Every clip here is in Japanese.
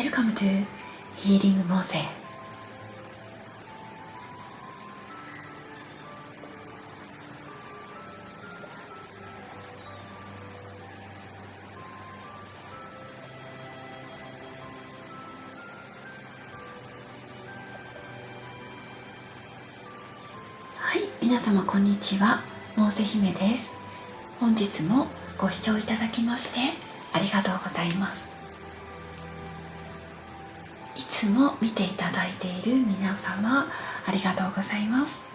Welcome to Healing Mose。はい、皆様こんにちは、モーセ姫です。本日もご視聴いただきましてありがとうございます。いつも見ていただいている皆様、ありがとうございます。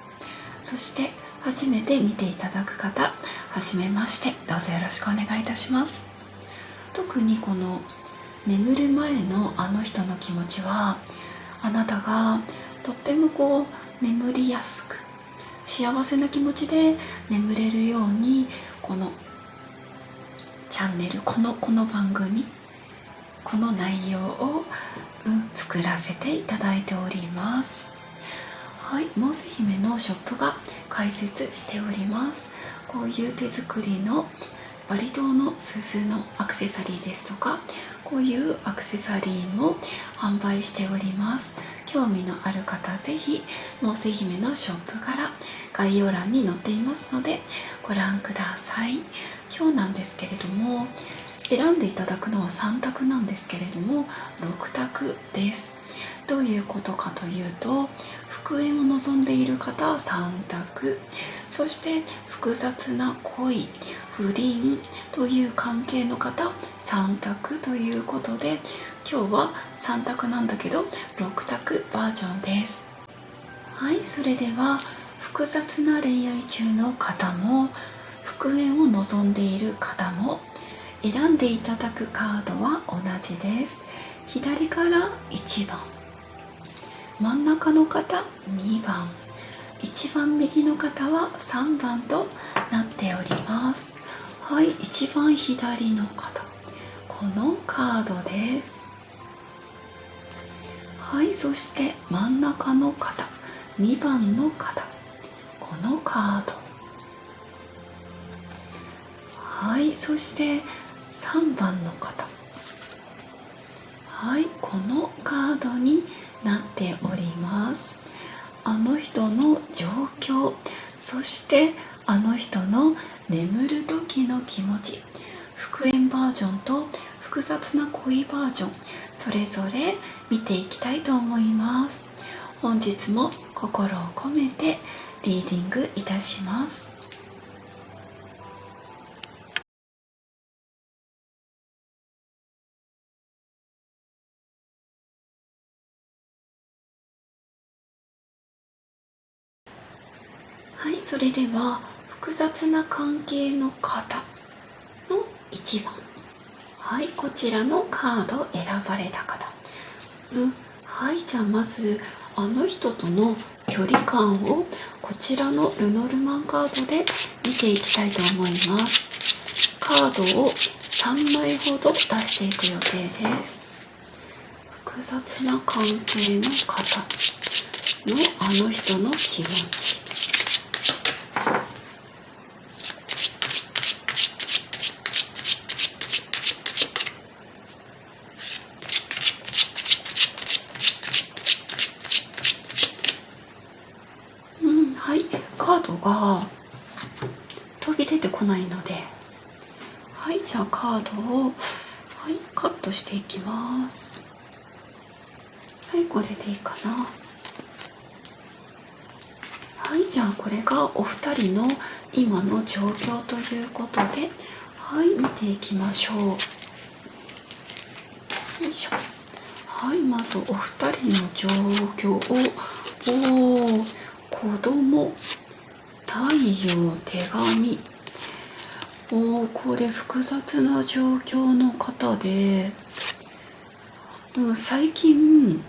そして初めて見ていただく方、はじめまして、どうぞよろしくお願いいたします。特にこの眠る前のあの人の気持ちは、あなたがとっても眠りやすく幸せな気持ちで眠れるように、このチャンネル、この番組、この内容を、作らせていただいております。はい、モーセ姫のショップが開設しております。こういう手作りのバリ島の鈴のアクセサリーですとか、こういうアクセサリーも販売しております。興味のある方、ぜひモーセ姫のショップから概要欄に載っていますのでご覧ください。今日なんですけれども、選んでいただくのは3択なんですけれども、6択です。どういうことかというと、復縁を望んでいる方3択、そして複雑な恋、不倫という関係の方3択ということで、今日は3択なんだけど6択バージョンです。はい、それでは複雑な恋愛中の方も復縁を望んでいる方も選んでいただくカードは同じです。左から1番、真ん中の方2番、一番右の方は3番となっております。はい、一番左の方、このカードです。はい、そして真ん中の方2番の方、このカード。はい、そして3番の方、はい、このカードになっております。あの人の状況、そしてあの人の眠る時の気持ち、復縁バージョンと複雑な恋バージョン、それぞれ見ていきたいと思います。本日も心を込めてリーディングいたします。はい、それでは複雑な関係の方の1番、はい、こちらのカードを選ばれた方、はい、じゃあまずあの人との距離感をこちらのルノルマンカードで見ていきたいと思います。カードを3枚ほど出していく予定です。複雑な関係の方のあの人の気持ち、はい、カードが飛び出てこないので、はい、じゃあカードを、はい、カットしていきます。はい、これでいいかな。はい、じゃあこれがお二人の今の状況ということで、はい、見ていきましょう。よいしょ。はい、まずお二人の状況を、子供、太陽、手紙。これ複雑な状況の方で、最近、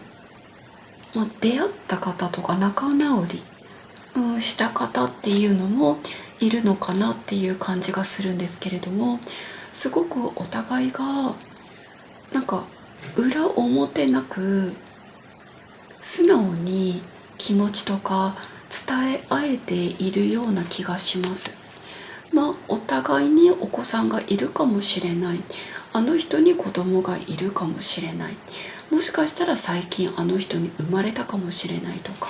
出会った方とか仲直り、した方っていうのもいるのかなっていう感じがするんですけれども、すごくお互いがなんか裏表なく素直に気持ちとか伝え合えているような気がします。お互いにお子さんがいるかもしれない、あの人に子供がいるかもしれない、もしかしたら最近あの人に生まれたかもしれないとか、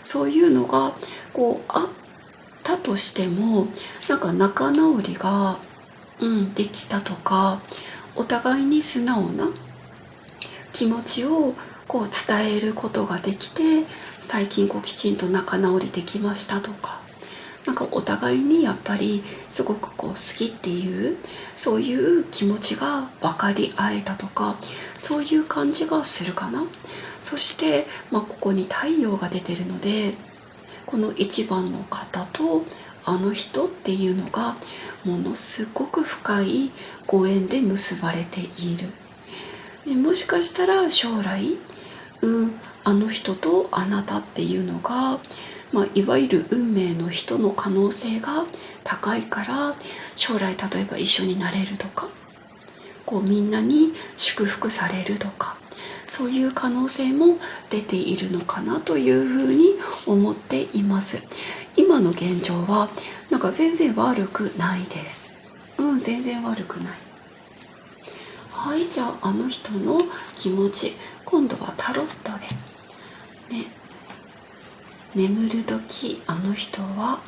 そういうのがこうあったとしても、なんか仲直りが、できたとか、お互いに素直な気持ちをこう伝えることができて、最近こうきちんと仲直りできましたとか、なんかお互いにやっぱりすごくこう好きっていう、そういう気持ちが分かり合えたとか、そういう感じがするかな。そして、ここに太陽が出てるので、この一番の方とあの人っていうのがものすごく深いご縁で結ばれている。でもしかしたら将来、あの人とあなたっていうのが、いわゆる運命の人の可能性が高いから、将来例えば一緒になれるとか、こうみんなに祝福されるとか、そういう可能性も出ているのかなというふうに思っています。今の現状はなんか全然悪くないです。全然悪くない。はい、じゃああの人の気持ち、今度はタロットでね、眠る時あの人は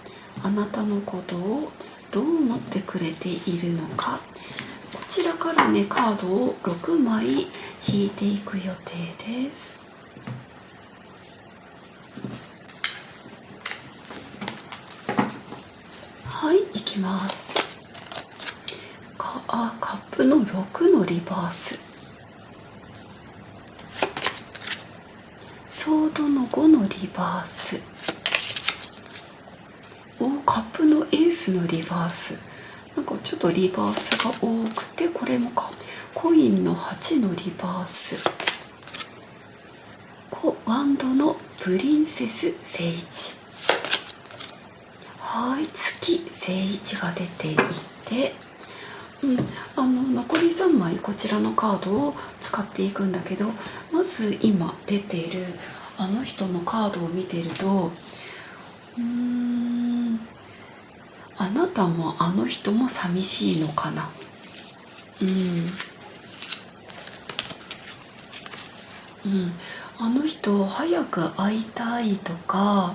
あなたのことをどう思ってくれているのか、こちらからねカードを6枚引いていく予定です。はい、いきます。カップの6のリバース、ソードの5のリバース、カップのエースのリバース、なんかちょっとリバースが多くて、これもコインの8のリバース、ワンドのプリンセス聖一、はい、月聖一が出ていて、残り3枚こちらのカードを使っていくんだけど、まず今出ているあの人のカードを見ていると、あなたもあの人も寂しいのかな。あの人早く会いたいとか、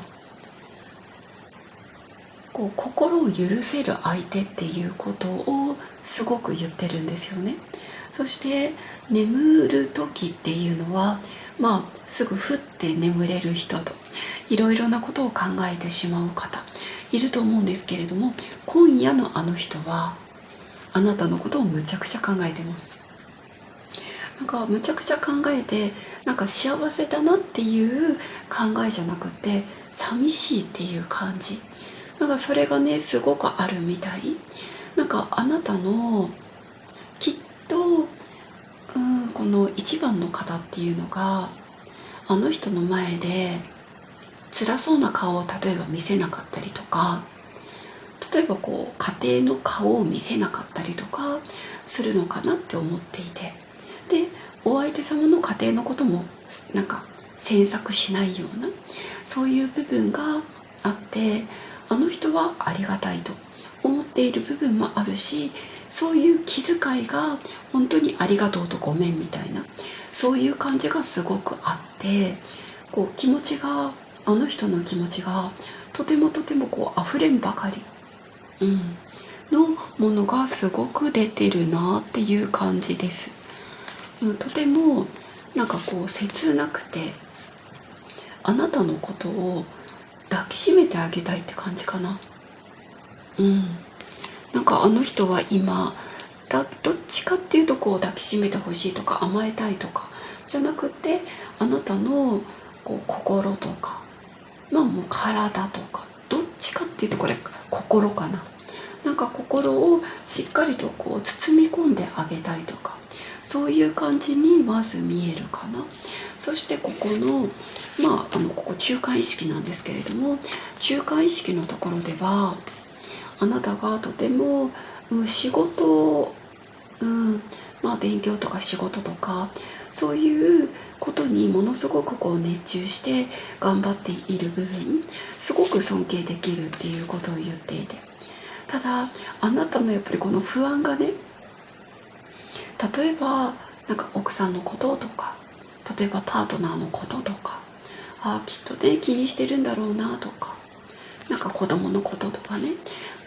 こう心を許せる相手っていうことをすごく言ってるんですよね。そして眠る時っていうのは、すぐふって眠れる人といろいろなことを考えてしまう方いると思うんですけれども、今夜のあの人はあなたのことをむちゃくちゃ考えてます。なんかむちゃくちゃ考えて、なんか幸せだなっていう考えじゃなくて、寂しいっていう感じ、なんかそれがねすごくあるみたい。なんかあなたのきっと、この一番の方っていうのがあの人の前で辛そうな顔を例えば見せなかったりとか、例えばこう家庭の顔を見せなかったりとかするのかなって思っていて、でお相手様の家庭のこともなんか詮索しないような、そういう部分があって、あの人はありがたいと思っている部分もあるし、そういう気遣いが本当にありがとうとごめんみたいな、そういう感じがすごくあって、こう気持ちが、あの人の気持ちがとてもとてもこう溢れんばかり、のものがすごく出てるなっていう感じです。とてもなんかこう切なくて、あなたのことを抱きしめてあげたいって感じかな。なんかあの人は今どっちかっていうとこう抱きしめてほしいとか甘えたいとかじゃなくて、あなたのこう心とか、もう体とか、どっちかっていうとこれ心かな。なんか心をしっかりとこう包み込んであげたいとか、そういう感じにまず見えるかな。そしてここのここ中間意識なんですけれども、中間意識のところではあなたがとても、仕事、勉強とか仕事とかそういうことにものすごくこう熱中して頑張っている部分、すごく尊敬できるっていうことを言っていて、ただあなたのやっぱりこの不安がね、例えばなんか奥さんのこととか例えばパートナーのこととか、きっとね気にしてるんだろうなとか、なんか子供のこととかね、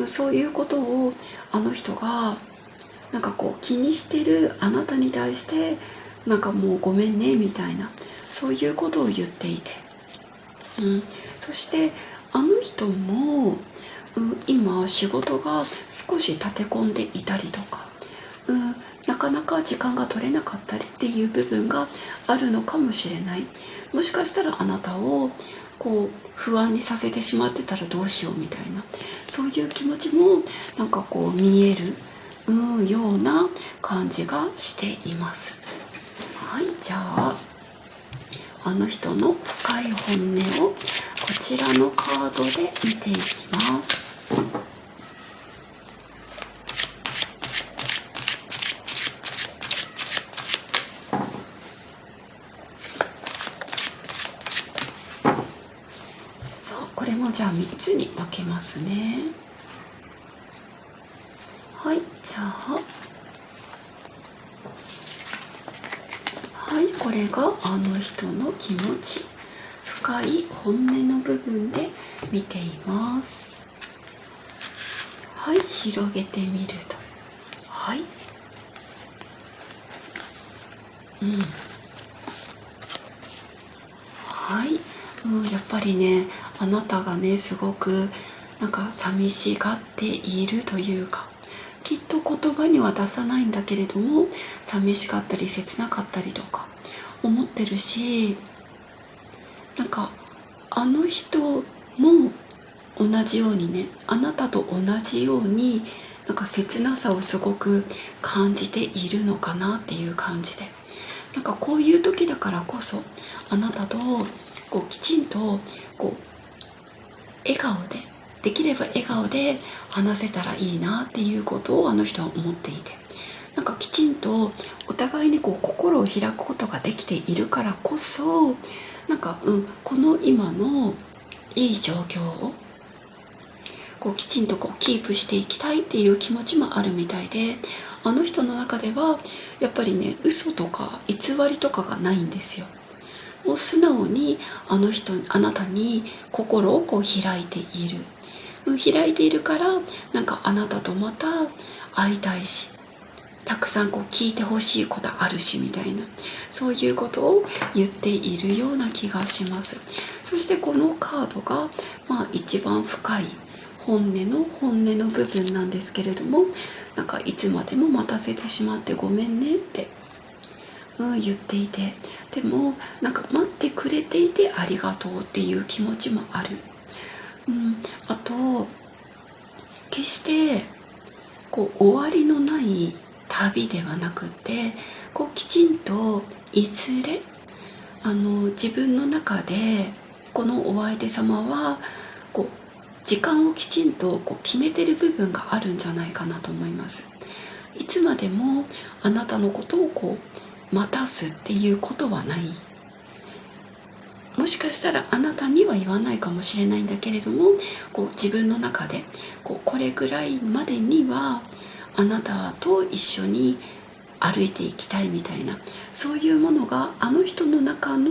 そういうことをあの人がなんかこう気にしてるあなたに対してなんかもうごめんねみたいな、そういうことを言っていて、そしてあの人も、今仕事が少し立て込んでいたりとか、なかなか時間が取れなかったりっていう部分があるのかもしれない。もしかしたらあなたをこう不安にさせてしまってたらどうしようみたいな、そういう気持ちもなんかこう見える、ような感じがしています。はい、じゃああの人の深い本音をこちらのカードで見ていきます。これもじゃあ3つに分けますね。はい、じゃあこれがあの人の気持ち、深い本音の部分で見ています。はい、広げてみると、はい、はい、やっぱりね、あなたがねすごくなんか寂しがっているというか、きっと言葉には出さないんだけれども寂しかったり切なかったりとか思ってるし、なんかあの人も同じようにね、あなたと同じようになんか切なさをすごく感じているのかなっていう感じで、なんかこういう時だからこそあなたとこうきちんとこう笑顔で、できれば笑顔で話せたらいいなっていうことをあの人は思っていて、なんかきちんとお互いにこう心を開くことができているからこそ、なんか、この今のいい状況をこうきちんとこうキープしていきたいっていう気持ちもあるみたいで、あの人の中ではやっぱりね、嘘とか偽りとかがないんですよ。もう素直にあなたに心をこう開いている、開いているから、なんかあなたとまた会いたいし、たくさんこう聞いてほしいことあるしみたいな、そういうことを言っているような気がします。そしてこのカードが、一番深い本音の部分なんですけれども、なんかいつまでも待たせてしまってごめんねって言っていて、でもなんか待ってくれていてありがとうっていう気持ちもある。あと決してこう終わりのない旅ではなくて、こうきちんといずれ自分の中でこのお相手様はこう時間をきちんとこう決めてる部分があるんじゃないかなと思います。いつまでもあなたのことをこう待たすっていうことはない。もしかしたらあなたには言わないかもしれないんだけれども、こう自分の中でこれぐらいまでにはあなたと一緒に歩いていきたいみたいな、そういうものがあの人の中の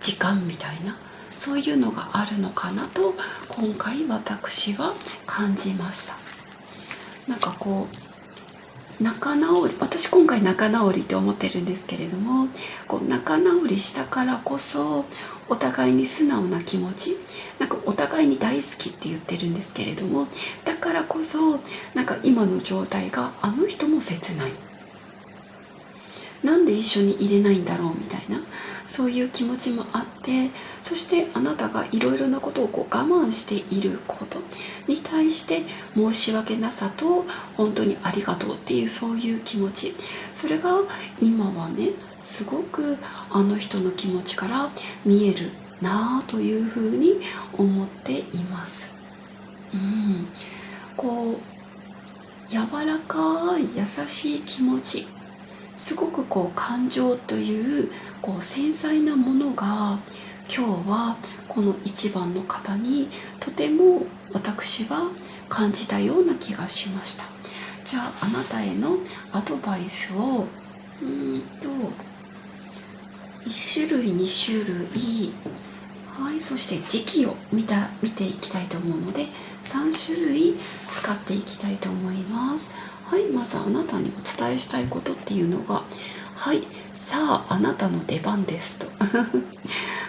時間みたいな、そういうのがあるのかなと今回私は感じました。なんかこう私今回仲直りって思ってるんですけれども、こう仲直りしたからこそお互いに素直な気持ち、なんかお互いに大好きって言ってるんですけれども、だからこそなんか今の状態があの人も切ない、なんで一緒に入れないんだろうみたいな、そういう気持ちもあって、そしてあなたがいろいろなことをこう我慢していることに対して申し訳なさと本当にありがとうっていう、そういう気持ち、それが今はねすごくあの人の気持ちから見えるなというふうに思っています。こう柔らかい優しい気持ち、すごくこう感情というこう繊細なものが今日はこの一番の方にとても私は感じたような気がしました。じゃああなたへのアドバイスを1種類2種類、はい、そして時期を見ていきたいと思うので3種類使っていきたいと思います。はい、まずあなたにお伝えしたいことっていうのが、はい、さああなたの出番ですと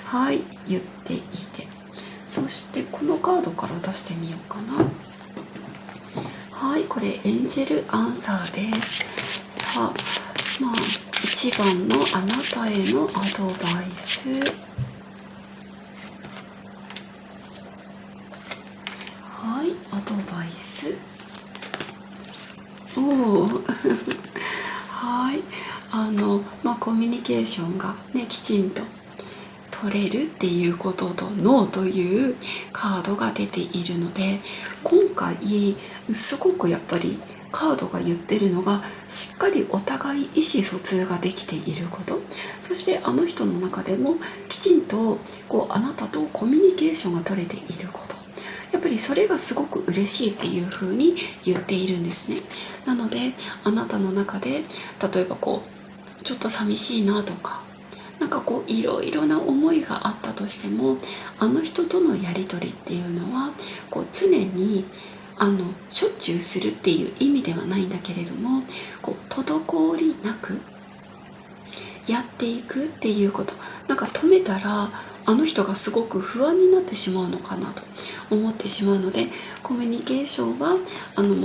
はい言っていて、そしてこのカードから出してみようかな。はい、これエンジェルアンサーです。さあ、1番のあなたへのアドバイス、はい、アドバイス、おおはい、コミュニケーションがねきちんと取れるっていうこととノーというカードが出ているので、今回すごくやっぱりカードが言ってるのが、しっかりお互い意思疎通ができていること、そしてあの人の中でもきちんとあなたとコミュニケーションが取れていること、やっぱりそれがすごく嬉しいっていう風に言っているんですね。なのであなたの中で例えばちょっと寂しいなとか、いろいろな思いがあったとしても、あの人とのやり取りっていうのは常にしょっちゅうするっていう意味ではないんだけれども、滞りなくやっていくっていうこと、止めたらあの人がすごく不安になってしまうのかなと思ってしまうので、コミュニケーションはも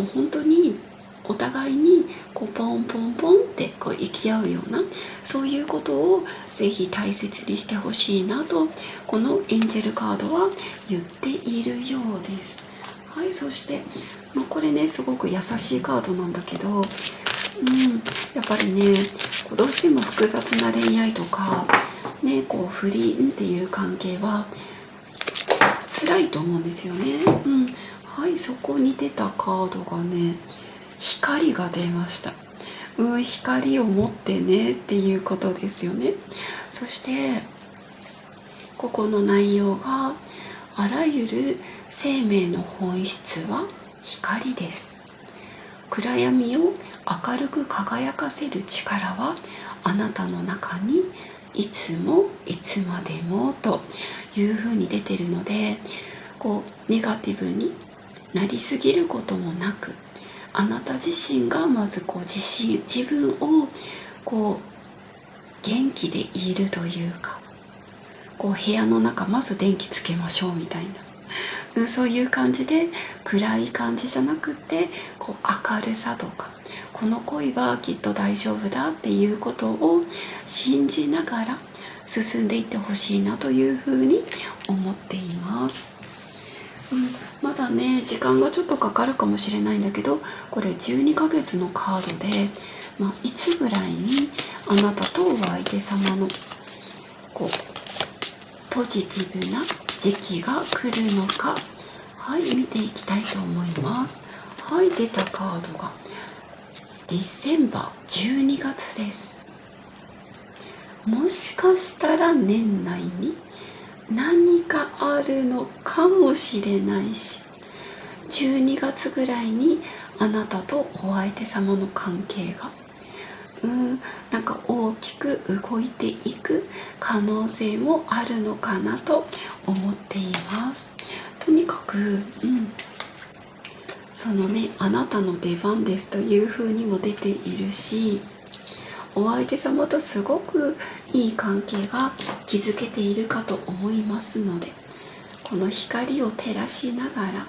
う本当にお互いにポンポンポンって行き合うような、そういうことをぜひ大切にしてほしいなと、このエンジェルカードは言っているようです。はい、そして、これねすごく優しいカードなんだけど、やっぱりねどうしても複雑な恋愛とかね不倫っていう関係は辛いと思うんですよね。はい、そこに出たカードがね、光が出ました。光を持ってねっていうことですよね。そしてここの内容が、あらゆる生命の本質は光です。暗闇を明るく輝かせる力はあなたの中にいつもいつまでもというふうに出てるので、ネガティブになりすぎることもなく、あなた自身がまず自分を元気でいるというか、部屋の中まず電気つけましょうみたいな、そういう感じで暗い感じじゃなくて明るさとか、この恋はきっと大丈夫だっていうことを信じながら進んでいってほしいなというふうに思っています。まだね時間がちょっとかかるかもしれないんだけど、これ12ヶ月のカードで、いつぐらいにあなたとお相手様のポジティブな時期が来るのか、はい、見ていきたいと思います。はい、出たカードがディセンバー12月です。もしかしたら年内に何かあるのかもしれないし、12月ぐらいにあなたとお相手様の関係が大きく動いていく可能性もあるのかなと思っています。とにかく、そのねあなたの出番ですというふうにも出ているし、お相手様とすごくいい関係が築けているかと思いますので、この光を照らしながら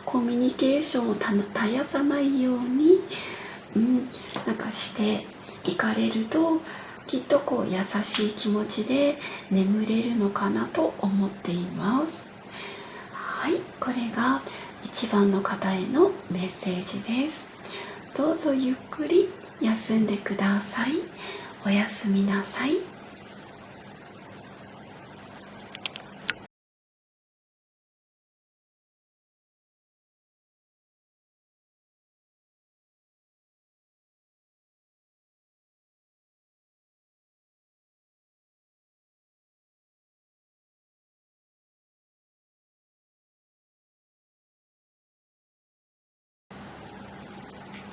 コミュニケーションを絶やさないように、していかれると、きっと優しい気持ちで眠れるのかなと思っています。はい、これが1番の方へのメッセージです。どうぞゆっくり休んでください。おやすみなさい。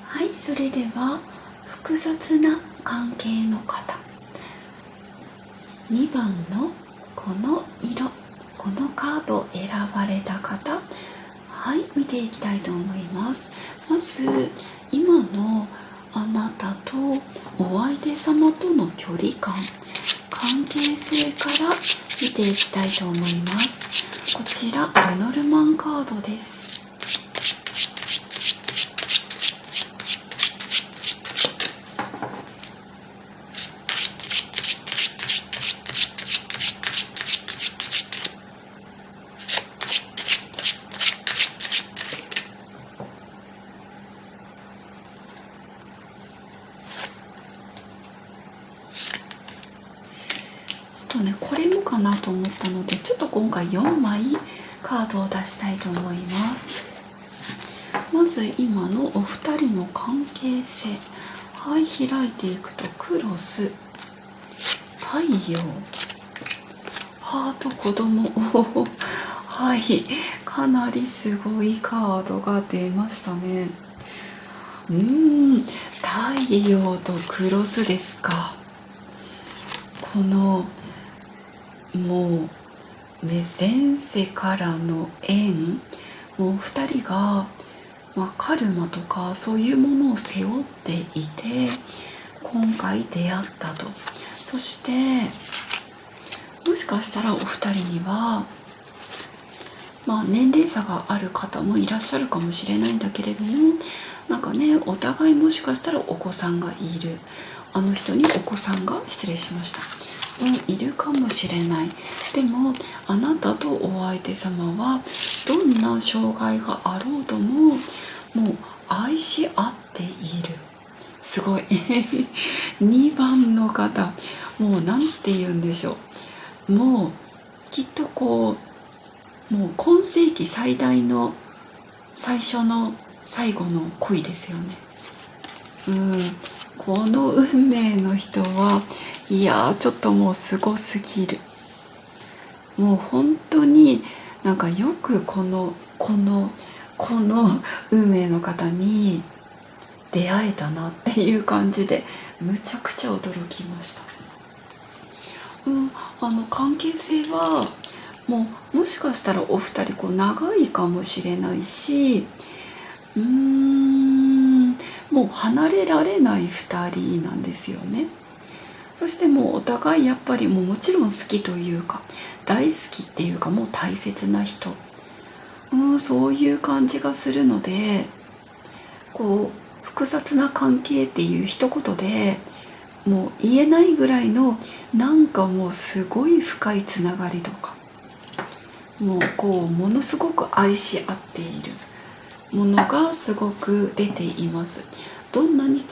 はい、それでは複雑な関係の方、2番のこの色、このカードを選ばれた方、はい、見ていきたいと思います。まず今のあなたとお相手様との距離感、関係性から見ていきたいと思います。こちらレノルマンカードです。これもかなと思ったので、ちょっと今回4枚カードを出したいと思います。まず今のお二人の関係性、はい、開いていくとクロス、太陽、ハート、子供はい、かなりすごいカードが出ましたね。太陽とクロスですか。このもうね、前世からの縁、もう2人が、カルマとかそういうものを背負っていて今回出会ったと。そしてもしかしたらお二人には、年齢差がある方もいらっしゃるかもしれないんだけれども、なんかね、お互いもしかしたらお子さんがいる、あの人にお子さんが、失礼しました、いるかもしれない。でもあなたとお相手様はどんな障害があろうとももう愛し合っている。すごい2番の方、もうなんて言うんでしょう、もうきっともう今世紀最大の最初の最後の恋ですよね。この運命の人はいやちょっともうすごすぎる。もう本当になんかよくこの運命の方に出会えたなっていう感じで、むちゃくちゃ驚きました。関係性はもしかしたらお二人長いかもしれないし、もう離れられない2人なんですよね。そしてもうお互いやっぱりもちろん好きというか大好きっていうかもう大切な人、そういう感じがするので、複雑な関係っていう一言でもう言えないぐらいの、なんかもうすごい深いつながりとか、もうものすごく愛し合っているものがすごく出ています。どんなに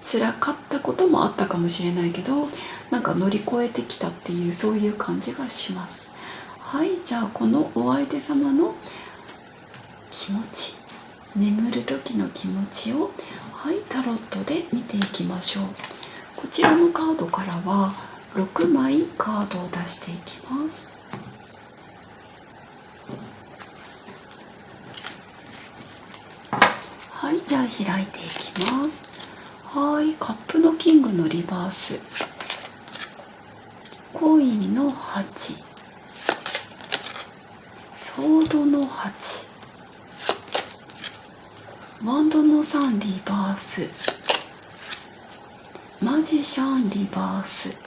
辛かったこともあったかもしれないけど、なんか乗り越えてきたっていう、そういう感じがします。はい、じゃあこのお相手様の気持ち、眠る時の気持ちを、はい、タロットで見ていきましょう。こちらのカードからは6枚カードを出していきます。はい、じゃあ開いていきます。はい、カップのキングのリバース、コインの8、ソードの8、ワンドの3リバース、マジシャンリバース、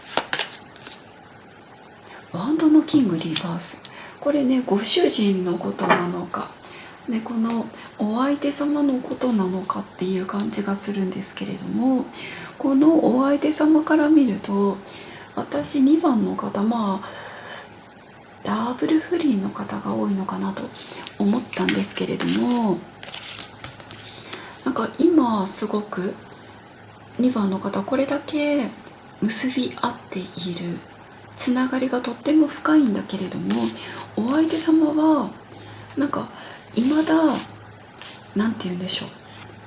ワンドのキングリバース。これね、ご主人のことなのか、ね、このお相手様のことなのかっていう感じがするんですけれども、このお相手様から見ると、私2番の方、ダブル不倫の方が多いのかなと思ったんですけれども、なんか今すごく2番の方、これだけ結び合っているつながりがとっても深いんだけれども、お相手様はなんか未だなんて言うんでしょ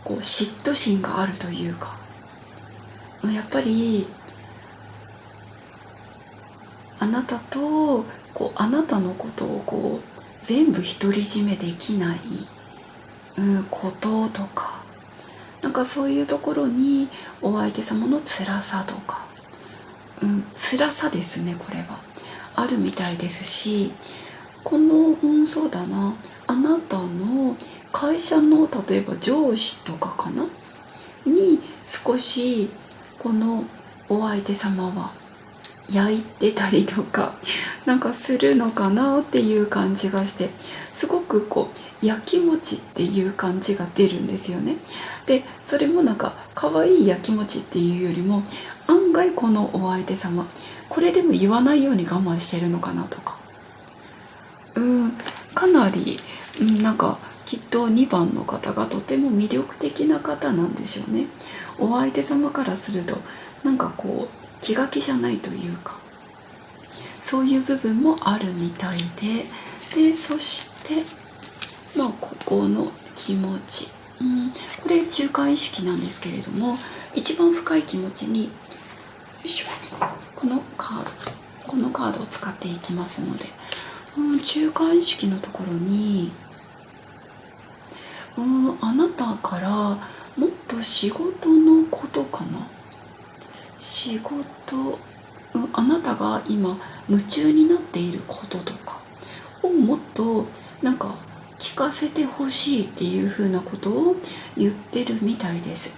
う、嫉妬心があるというか、やっぱりあなたとあなたのことを全部独り占めできない、こととか、なんかそういうところにお相手様の辛さとか、辛さですね、これはあるみたいですし、この、そうだな、あなたの会社の例えば上司とかかなに少しこのお相手様は焼いてたりとかなんかするのかなっていう感じがして、すごくこう焼き餅っていう感じが出るんですよね。でそれもなんか可愛い焼き餅っていうよりも、案外このお相手様これでも言わないように我慢してるのかなとか、かなり、なんかきっと2番の方がとても魅力的な方なんでしょうね。お相手様からするとなんかこう気が気じゃないというか、そういう部分もあるみたいで、そしてここの気持ち、これ中間意識なんですけれども、一番深い気持ちに、よいしょ、このカードを使っていきますので、中間意識のところに、あなたからもっと仕事のことかな、仕事、あなたが今夢中になっていることとかをもっとなんか聞かせてほしいっていう風なことを言ってるみたいです。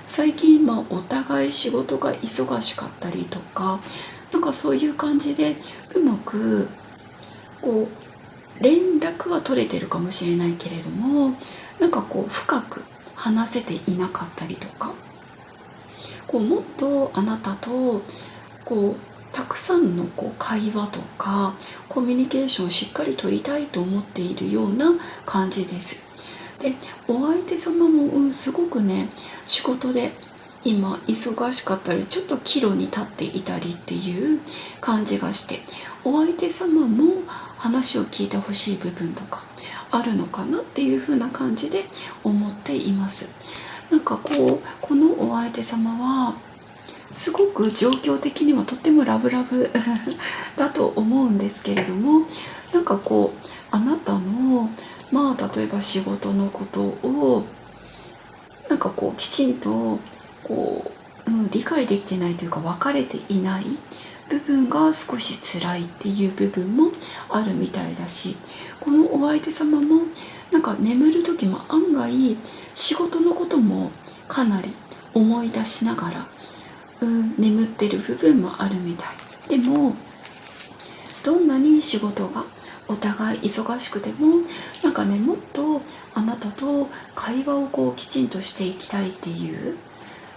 最近お互い仕事が忙しかったりとか、なんかそういう感じでうまくこう連絡は取れてるかもしれないけれども、なんかこう深く話せていなかったりとか、こうもっとあなたとこうたくさんの会話とかコミュニケーションをしっかり取りたいと思っているような感じです。でお相手様も、すごくね仕事で今忙しかったりちょっと岐路に立っていたりっていう感じがして、お相手様も話を聞いてほしい部分とかあるのかなっていう風な感じで思っています。なんかこのお相手様はすごく状況的にはとってもラブラブだと思うんですけれども、なんかあなたの例えば仕事のことをなんかきちんと理解できてないというか分かれていない部分が少し辛いっていう部分もあるみたいだし、このお相手様もなんか眠る時も案外仕事のこともかなり思い出しながら、眠ってる部分もあるみたい。でもどんなに仕事がお互い忙しくてもなんかね、もっとあなたと会話をきちんとしていきたいっていう、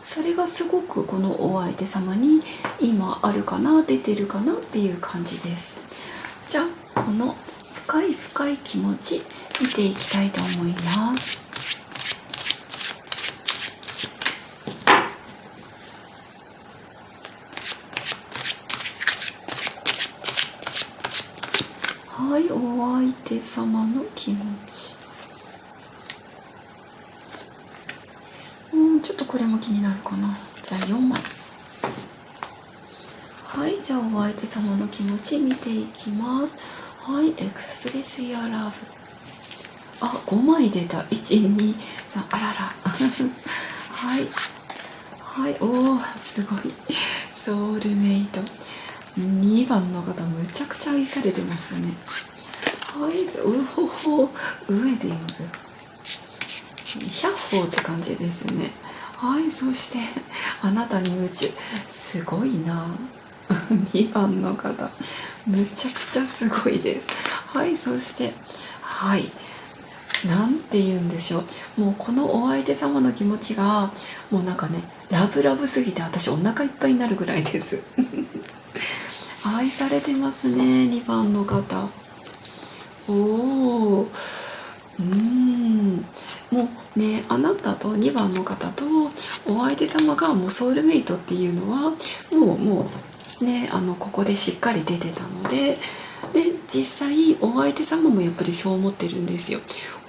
それがすごくこのお相手様に今あるかな、出てるかなっていう感じです。じゃあこの深い深い気持ち見ていきたいと思います。はい、お相手様の気持ち。ちょっとこれも気になるかな。じゃあ4枚。はい、じゃあお相手様の気持ち見ていきます。はい、エクスプレスユアラブ。5枚出た。1、2、3、あらら。はい。はい、すごい。ソウルメイト。2番の方、むちゃくちゃ愛されてますね。はい、ウェディング。100歩って感じですね。はい、そしてあなたに夢中。すごいな。2番の方、むちゃくちゃすごいです。はい、そしてなんて言うんでしょう、もうこのお相手様の気持ちがもうなんかね、ラブラブすぎて私お腹いっぱいになるぐらいです愛されてますね、2番の方。もうね、あなたと2番の方とお相手様がもうソウルメイトっていうのはもうね、ここでしっかり出てたので、実際お相手様もやっぱりそう思ってるんですよ。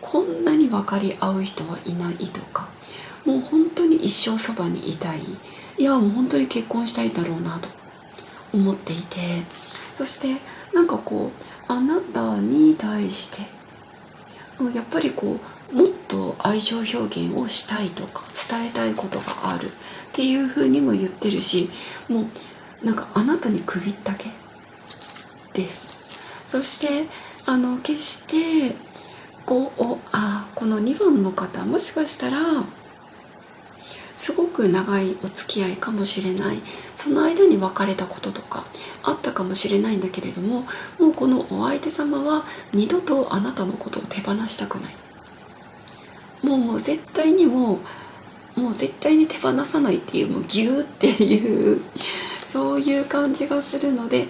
こんなに分かり合う人はいないとか、もう本当に一生そばにいたい、いやもう本当に結婚したいだろうなと思っていて、そしてなんかあなたに対してやっぱりもっと愛情表現をしたいとか伝えたいことがあるっていう風にも言ってるし、もうなんかあなたに首ったけです。そして決してこの2番の方、もしかしたらすごく長いお付き合いかもしれない、その間に別れたこととかあったかもしれないんだけれども、もうこのお相手様は二度とあなたのことを手放したくない。もう絶対にもう絶対に手放さないっていう、もうギューっていうそういう感じがするので、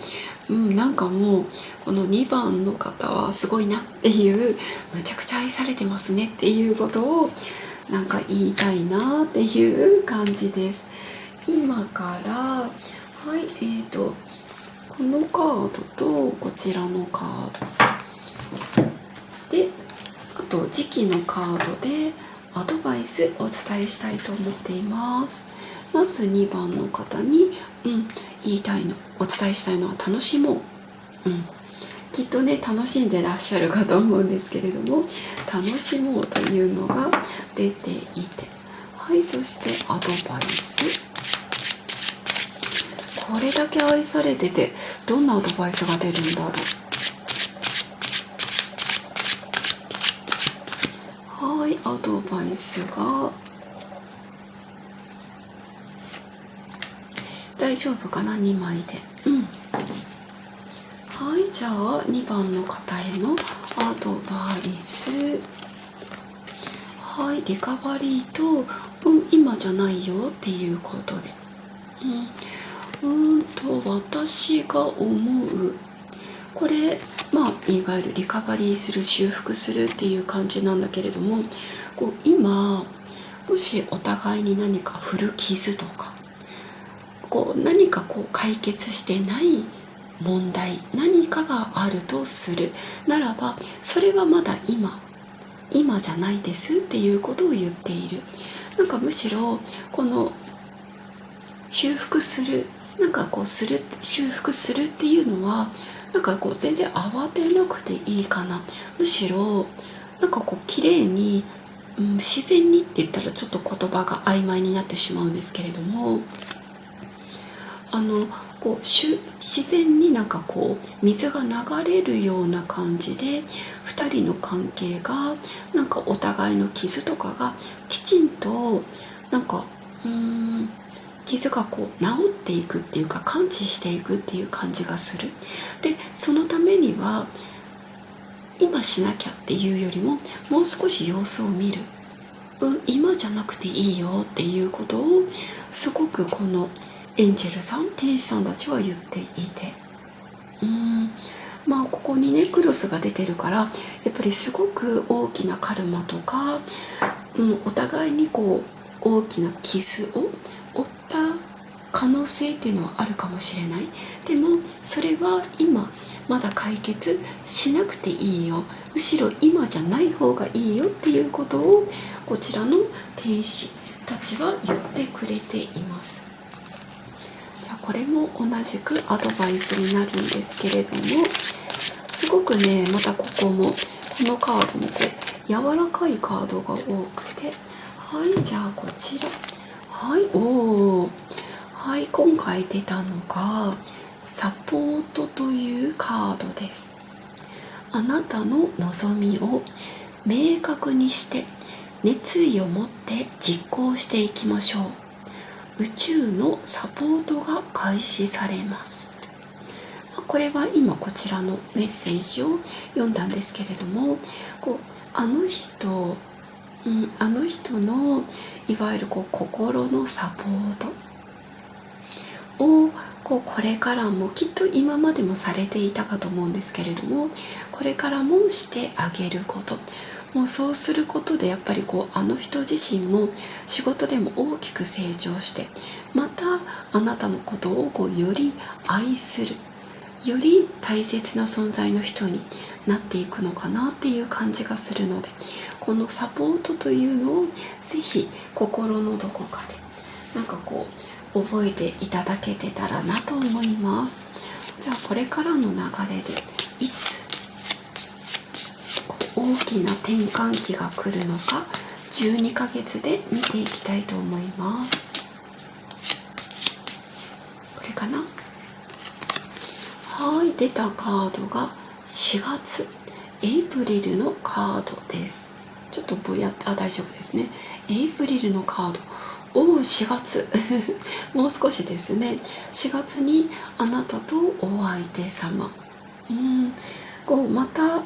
なんかもうこの2番の方はすごいなっていう、むちゃくちゃ愛されてますねっていうことをなんか言いたいなっていう感じです。今からはい、このカードとこちらのカードで、あと時期のカードでアドバイスお伝えしたいと思っています。まず2番の方に、言いたいの、お伝えしたいのは楽しもう。きっとね、楽しんでらっしゃるかと思うんですけれども、楽しもうというのが出ていて、はい、そしてアドバイス。これだけ愛されてて、どんなアドバイスが出るんだろう。はい、アドバイスが大丈夫かな、2枚で。はい、じゃあ2番の方へのアドバイス。はい、リカバリーと、今じゃないよっていうことで、私が思う、これいわゆるリカバリーする、修復するっていう感じなんだけれども、今もしお互いに何か古傷とか何か解決してない問題、何かがあるとするならば、それはまだ今じゃないですっていうことを言っている。なんかむしろこの修復する、修復するっていうのは全然慌てなくていいかな。むしろ綺麗に、自然にって言ったらちょっと言葉が曖昧になってしまうんですけれども、自然に水が流れるような感じで2人の関係がお互いの傷とかがきちんと傷が治っていくっていうか、完治していくっていう感じがする。でそのためには今しなきゃっていうよりも、もう少し様子を見る、今じゃなくていいよっていうことをすごくこのエンジェルさん、天使さんたちは言っていて、ここにねクロスが出てるから、やっぱりすごく大きなカルマとか、お互いに大きな傷を負った可能性っていうのはあるかもしれない。でもそれは今まだ解決しなくていいよ、むしろ今じゃない方がいいよっていうことをこちらの天使たちは言ってくれています。じゃあこれも同じくアドバイスになるんですけれども、すごくね、またこのカードも柔らかいカードが多くて、はい、じゃあこちら、はい、はい、今回出たのがサポートというカードです。あなたの望みを明確にして熱意を持って実行していきましょう。宇宙のサポートが開始されます。これは今こちらのメッセージを読んだんですけれども、あの人のいわゆる心のサポートをこれからも、きっと今までもされていたかと思うんですけれども、これからもしてあげること、もうそうすることでやっぱりあの人自身も仕事でも大きく成長して、またあなたのことをより愛する、より大切な存在の人になっていくのかなっていう感じがするので、このサポートというのをぜひ心のどこかで覚えていただけてたらなと思います。じゃあこれからの流れでいつ大きな転換期が来るのか、12ヶ月で見ていきたいと思います。これかな。はい、出たカードが4月エイプリルのカードです。ちょっとぼやって、大丈夫ですね。エイプリルのカード、4月もう少しですね。4月にあなたとお相手様、また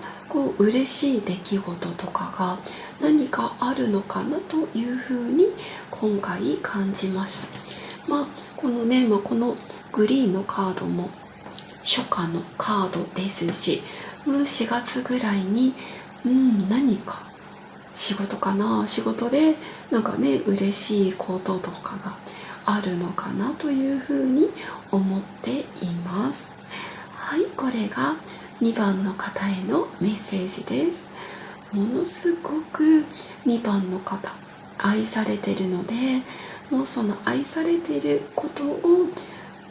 嬉しい出来事とかが何かあるのかなというふうに今回感じました。このね、このグリーンのカードも初夏のカードですし、4月ぐらいに、何か仕事でなんかね、嬉しいこととかがあるのかなというふうに思っています。はい、これが2番の方へのメッセージです。ものすごく2番の方愛されてるので、もうその愛されてることを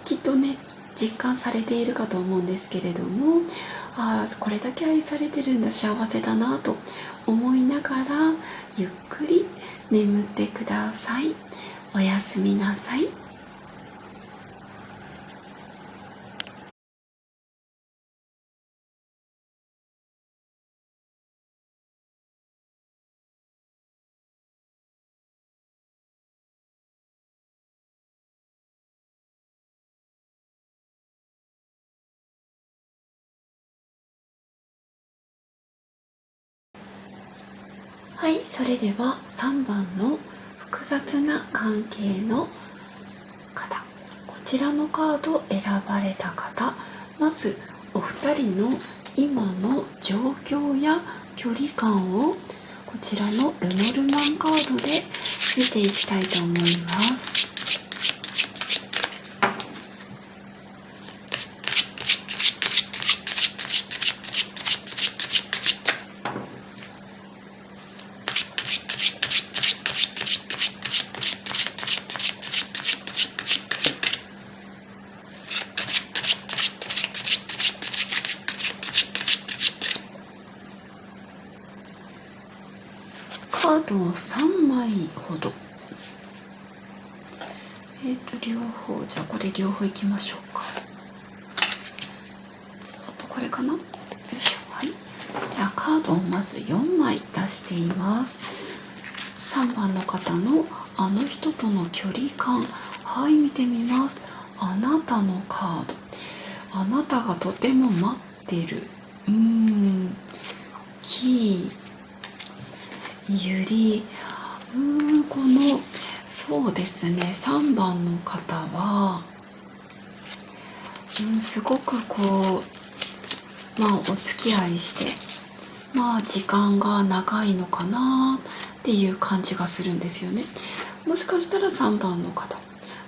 きっとね実感されているかと思うんですけれども、これだけ愛されてるんだ、幸せだなと思いながらゆっくり眠ってください。おやすみなさい。はい、それでは3番の複雑な関係の方、こちらのカードを選ばれた方、まずお二人の今の状況や距離感をこちらのルノルマンカードで見ていきたいと思います。カードを3枚ほど、両方、じゃあこれ両方いきましょうか。あとこれかな、よいしょ。はい、じゃあカードをまず4枚出しています。3番の方のあの人との距離感、はい、見てみます。あなたのカード、あなたがとても待ってる、キー、ユリ、このそうですね、3番の方は、すごくお付き合いして、時間が長いのかなっていう感じがするんですよね。もしかしたら3番の方、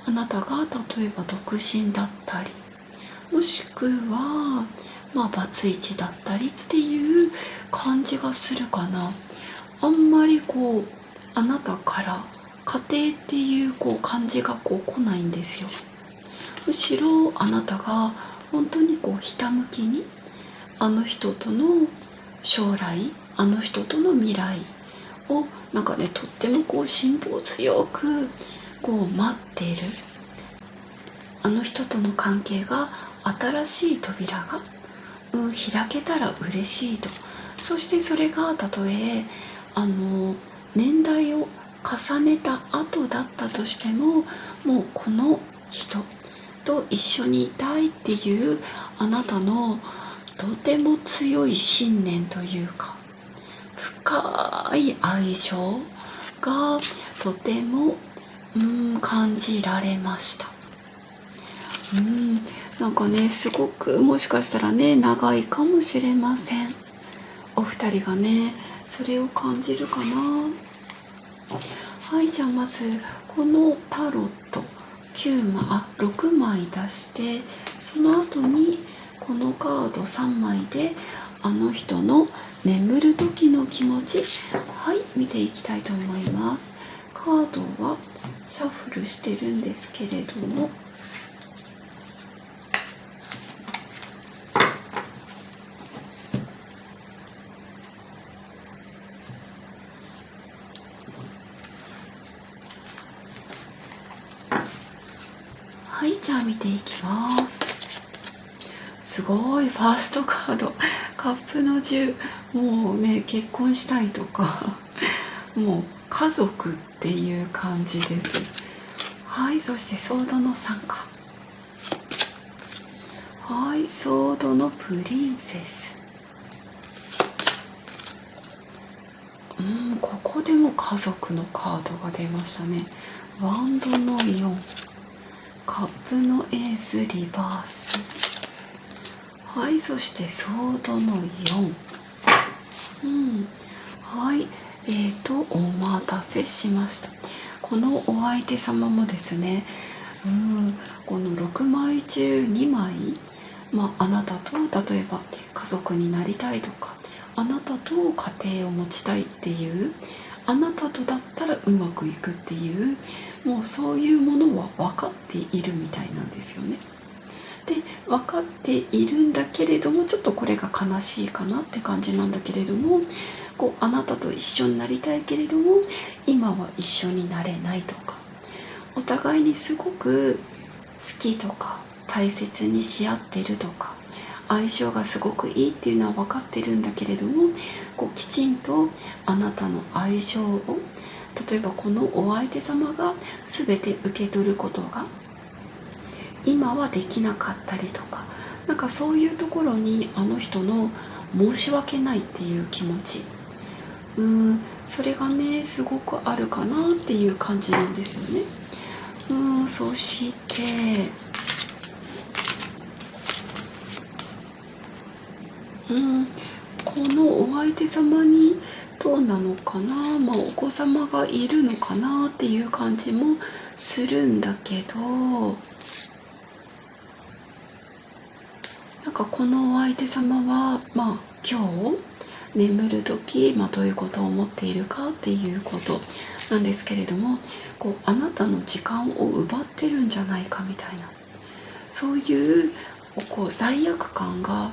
あなたが例えば独身だったり、もしくはバツイチだったりっていう感じがするかな。あんまりあなたから家庭っていう感じが来ないんですよ。むしろあなたが本当にひたむきにあの人との将来、あの人との未来をなんかね、とっても辛抱強く待っている。あの人との関係が新しい扉が、開けたら嬉しいと。そしてそれがたとえ年代を重ねた後だったとしても、もうこの人と一緒にいたいっていうあなたのとても強い信念というか、深い愛情がとても感じられました。なんかね、すごくもしかしたらね、長いかもしれません。お二人がね、それを感じるかな。はい、じゃあまずこのタロット6枚出して、その後にこのカード3枚であの人の眠る時の気持ち、はい、見ていきたいと思います。カードはシャッフルしてるんですけれども、はい、じゃあ見ていきます。すごいファーストカード、カップの10。もうね、結婚したいとかもう家族っていう感じです。はい、そしてソードの3か。はい、ソードのプリンセス。ここでも家族のカードが出ましたね。ワンドの4、カップのエースリバース。はい、そしてソードの4。はい、お待たせしました。このお相手様もですね、この6枚中2枚、あなたと例えば家族になりたいとか、あなたと家庭を持ちたいっていう、あなたとだったらうまくいくっていう、もうそういうものは分かっているみたいなんですよね。で、分かっているんだけれども、ちょっとこれが悲しいかなって感じなんだけれども、あなたと一緒になりたいけれども今は一緒になれないとか、お互いにすごく好きとか大切にし合ってるとか、相性がすごくいいっていうのは分かってるんだけれども、きちんとあなたの相性を、例えばこのお相手様が全て受け取ることが今はできなかったりとか、そういうところにあの人の申し訳ないっていう気持ち、それがねすごくあるかなっていう感じなんですよね。そしてこのお相手様にどうなのかな、お子様がいるのかなっていう感じもするんだけど、このお相手様は今日眠る時、どういうことを思っているかっていうことなんですけれども、あなたの時間を奪ってるんじゃないかみたいな、そういう罪悪感が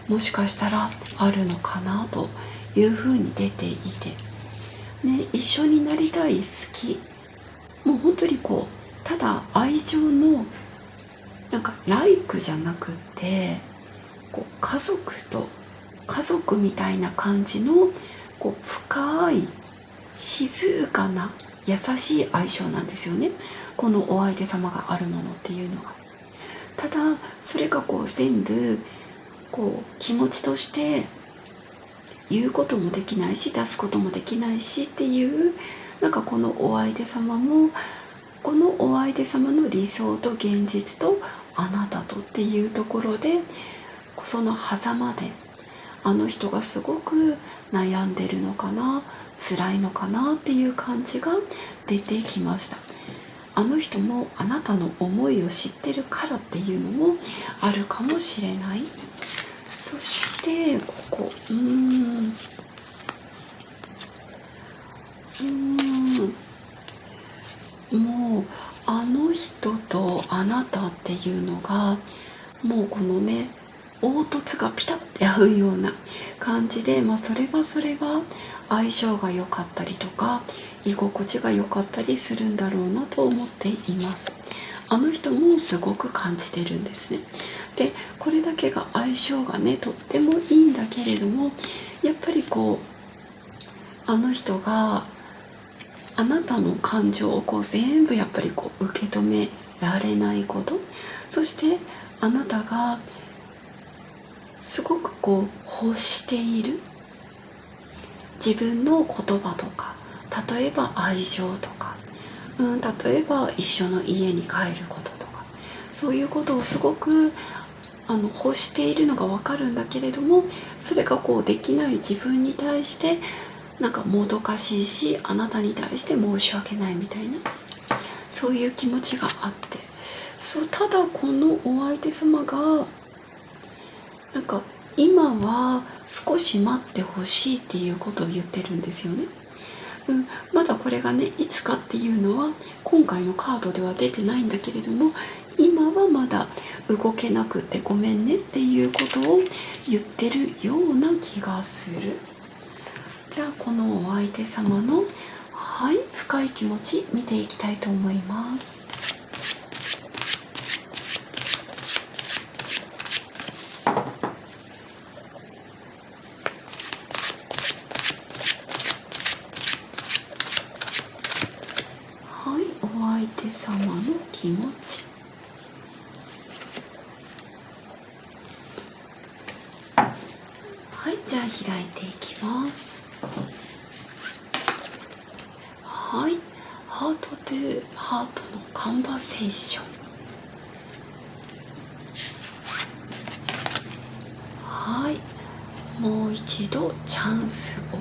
もしかしたらあるのかなというふうに出ていて、一緒になりたい、好き、もう本当にただ愛情のライクじゃなくって家族みたいな感じの深い静かな優しい相性なんですよね、このお相手様があるものっていうのが。ただそれが全部気持ちとして言うこともできないし出すこともできないしっていう、このお相手様もこのお相手様の理想と現実とあなたとっていうところで、その狭間であの人がすごく悩んでるのかな、辛いのかなっていう感じが出てきました。あの人もあなたの思いを知ってるからっていうのもあるかもしれない。そしてもうあの人とあなたっていうのがもうこのね凹凸がピタッて合うような感じで、それは相性が良かったりとか居心地が良かったりするんだろうなと思っています。あの人もすごく感じてるんですね。でこれだけが相性がねとってもいいんだけれども、やっぱりあの人があなたの感情を全部やっぱり受け止められないこと、そしてあなたがすごく欲している自分の言葉とか、例えば愛情とか、例えば一緒の家に帰ることとか、そういうことをすごく欲しているのが分かるんだけれども、それができない自分に対してもどかしいし、あなたに対して申し訳ないみたいな、そういう気持ちがあって、ただこのお相手様が今は少し待ってほしいっていうことを言ってるんですよね。まだこれがねいつかっていうのは今回のカードでは出てないんだけれども、今はまだ動けなくてごめんねっていうことを言ってるような気がする。じゃあこのお相手様の深い気持ち見ていきたいと思います。様の気持ち。はい、じゃあ開いていきます。はい、ハートとハートのカンバセーション。はい、もう一度チャンスを。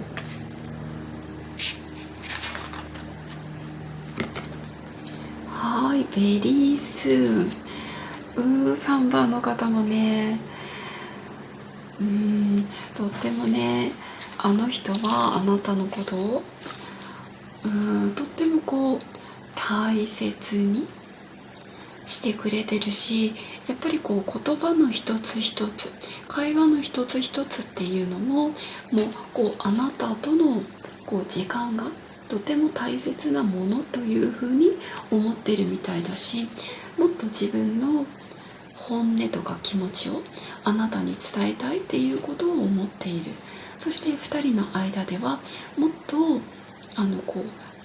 はい、ベリースーン。3番の方もね、とってもね、あの人はあなたのことをとっても大切にしてくれてるし、やっぱり言葉の一つ一つ、会話の一つ一つっていうのも、もうあなたとの時間がとても大切なものというふうに思ってるみたいだし、もっと自分の本音とか気持ちをあなたに伝えたいっていうことを思っている。そして2人の間ではもっと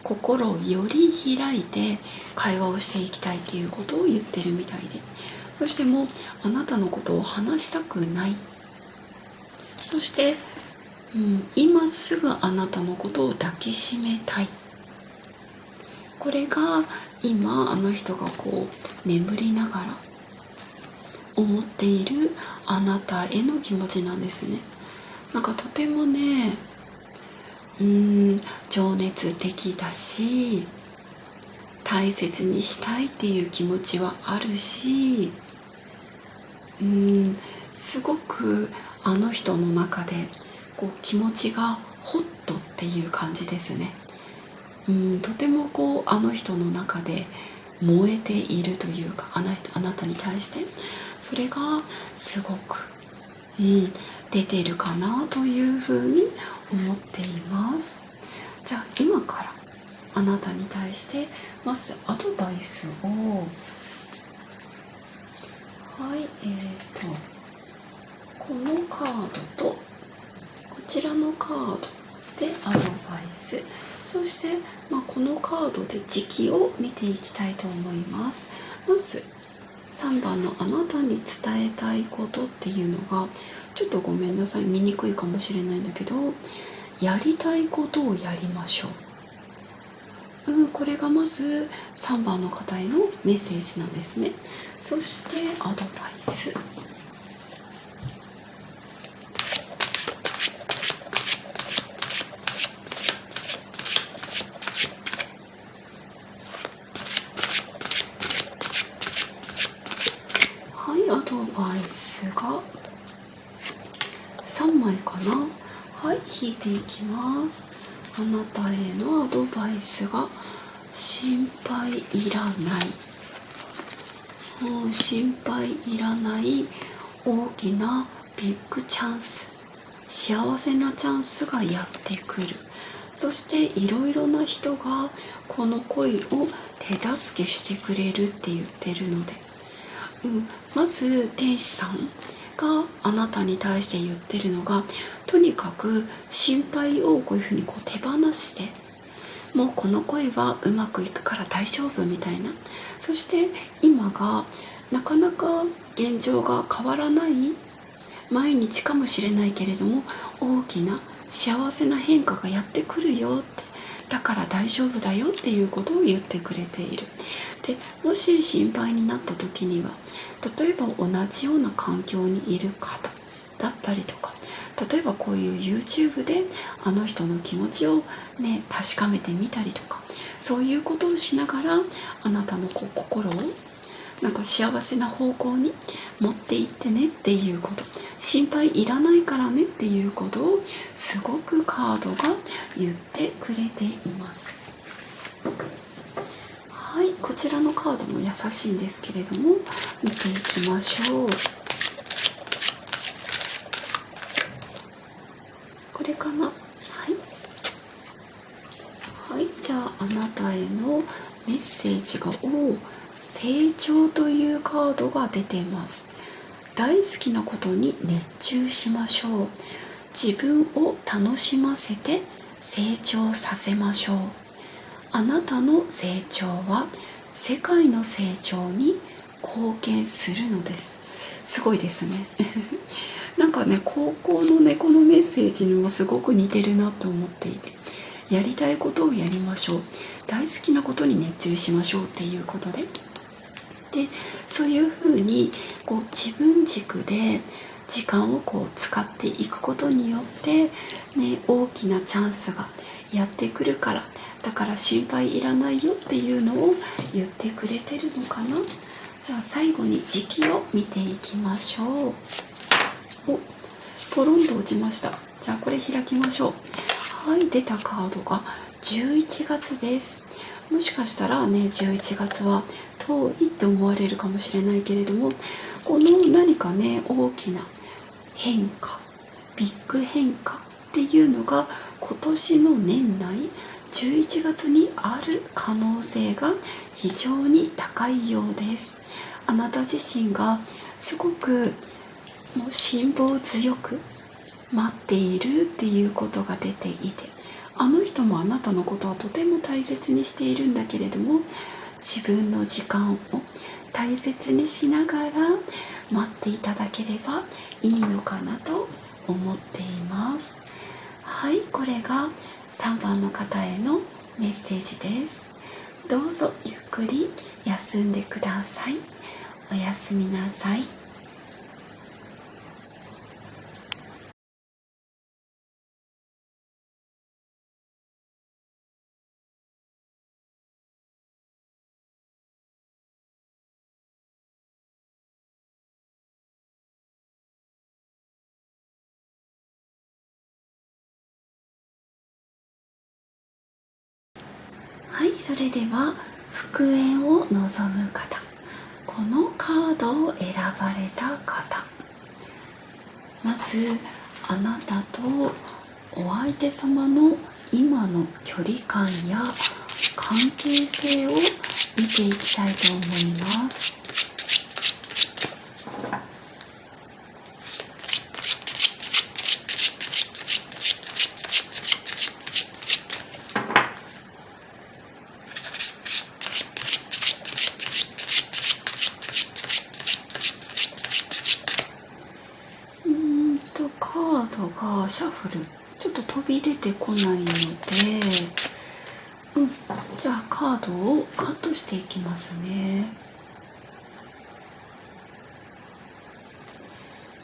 心をより開いて会話をしていきたいっていうことを言ってるみたいで、そしてもうあなたのことを話したくない。そして、今すぐあなたのことを抱きしめたい。これが今あの人が眠りながら思っているあなたへの気持ちなんですね。なんかとてもね、情熱的だし、大切にしたいっていう気持ちはあるし、すごくあの人の中で気持ちがホットっていう感じですね。とてもあの人の中で燃えているというか、あなたに対してそれがすごく、出てるかなというふうに思っています。じゃあ今からあなたに対してまずアドバイスを、はい、このカードとこちらのカードでアドバイス、そして、このカードで時期を見ていきたいと思います。まず3番のあなたに伝えたいことっていうのが、ちょっとごめんなさい、見にくいかもしれないんだけど、やりたいことをやりましょう。これがまず3番の方へのメッセージなんですね。そしてアドバイス。はい、アドバイスが3枚かな。はい、引いていきます。あなたへのアドバイスが、心配いらない、心配いらない大きなビッグチャンス、幸せなチャンスがやってくる。そしていろいろな人がこの恋を手助けしてくれるって言ってるので、まず天使さんがあなたに対して言ってるのが、とにかく心配をこういうふうに手放して、もうこの恋はうまくいくから大丈夫みたいな。そして今がなかなか現状が変わらない毎日かもしれないけれども、大きな幸せな変化がやってくるよって、だから大丈夫だよっていうことを言ってくれている。でもし心配になった時には、例えば同じような環境にいる方だったりとか、例えばこういう YouTube であの人の気持ちをね確かめてみたりとか、そういうことをしながらあなたの心をなんか幸せな方向に持っていってねっていうこと、心配いらないからねっていうことをすごくカードが言ってくれています。はい、こちらのカードも優しいんですけれども、見ていきましょう。これかな。はい、じゃああなたへのメッセージが成長というカードが出ています。大好きなことに熱中しましょう。自分を楽しませて成長させましょう。あなたの成長は世界の成長に貢献するのです。すごいですねなんかね、高校のねこのメッセージにもすごく似てるなと思っていて、やりたいことをやりましょう、大好きなことに熱中しましょうっていうことで、そういうふうに自分軸で時間を使っていくことによって、ね、大きなチャンスがやってくるから、だから心配いらないよっていうのを言ってくれてるのかな。じゃあ最後に時期を見ていきましょう。お、ポロンと落ちました。じゃあこれ開きましょう。はい、出たカードが11月です。もしかしたらね、11月は遠いって思われるかもしれないけれども、この何かね、大きな変化、ビッグ変化っていうのが今年の年内11月にある可能性が非常に高いようです。あなた自身がすごくもう辛抱強く待っているっていうことが出ていて、あの人もあなたのことはとても大切にしているんだけれども、自分の時間を大切にしながら待っていただければいいのかなと思っています。はい、これが3番の方へのメッセージです。どうぞゆっくり休んでください。おやすみなさい。はい、それでは復縁を望む方、このカードを選ばれた方、まずあなたとお相手様の今の距離感や関係性を見ていきたいと思います。カードがシャッフルちょっと飛び出てこないので、じゃあカードをカットしていきますね。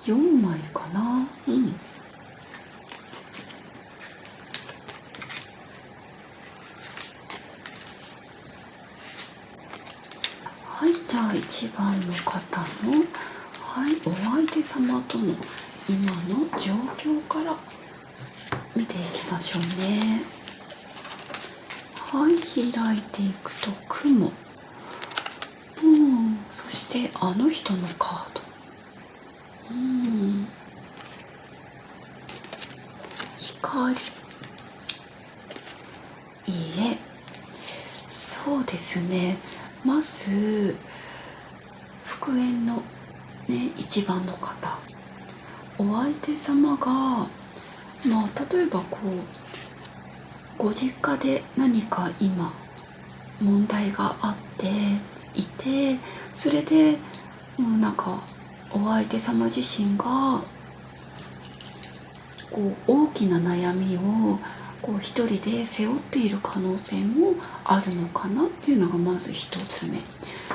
4枚かな。はい、じゃあ1番の方の、お相手様との今の状況から見ていきましょうね。はい、開いていくと雲、そしてあの人のカード、光、いいえ、そうですね。まず復縁のね、1番の方、お相手様が例えばご実家で何か今問題があっていて、それでなんかお相手様自身が大きな悩みを一人で背負っている可能性もあるのかなっていうのがまず一つ目。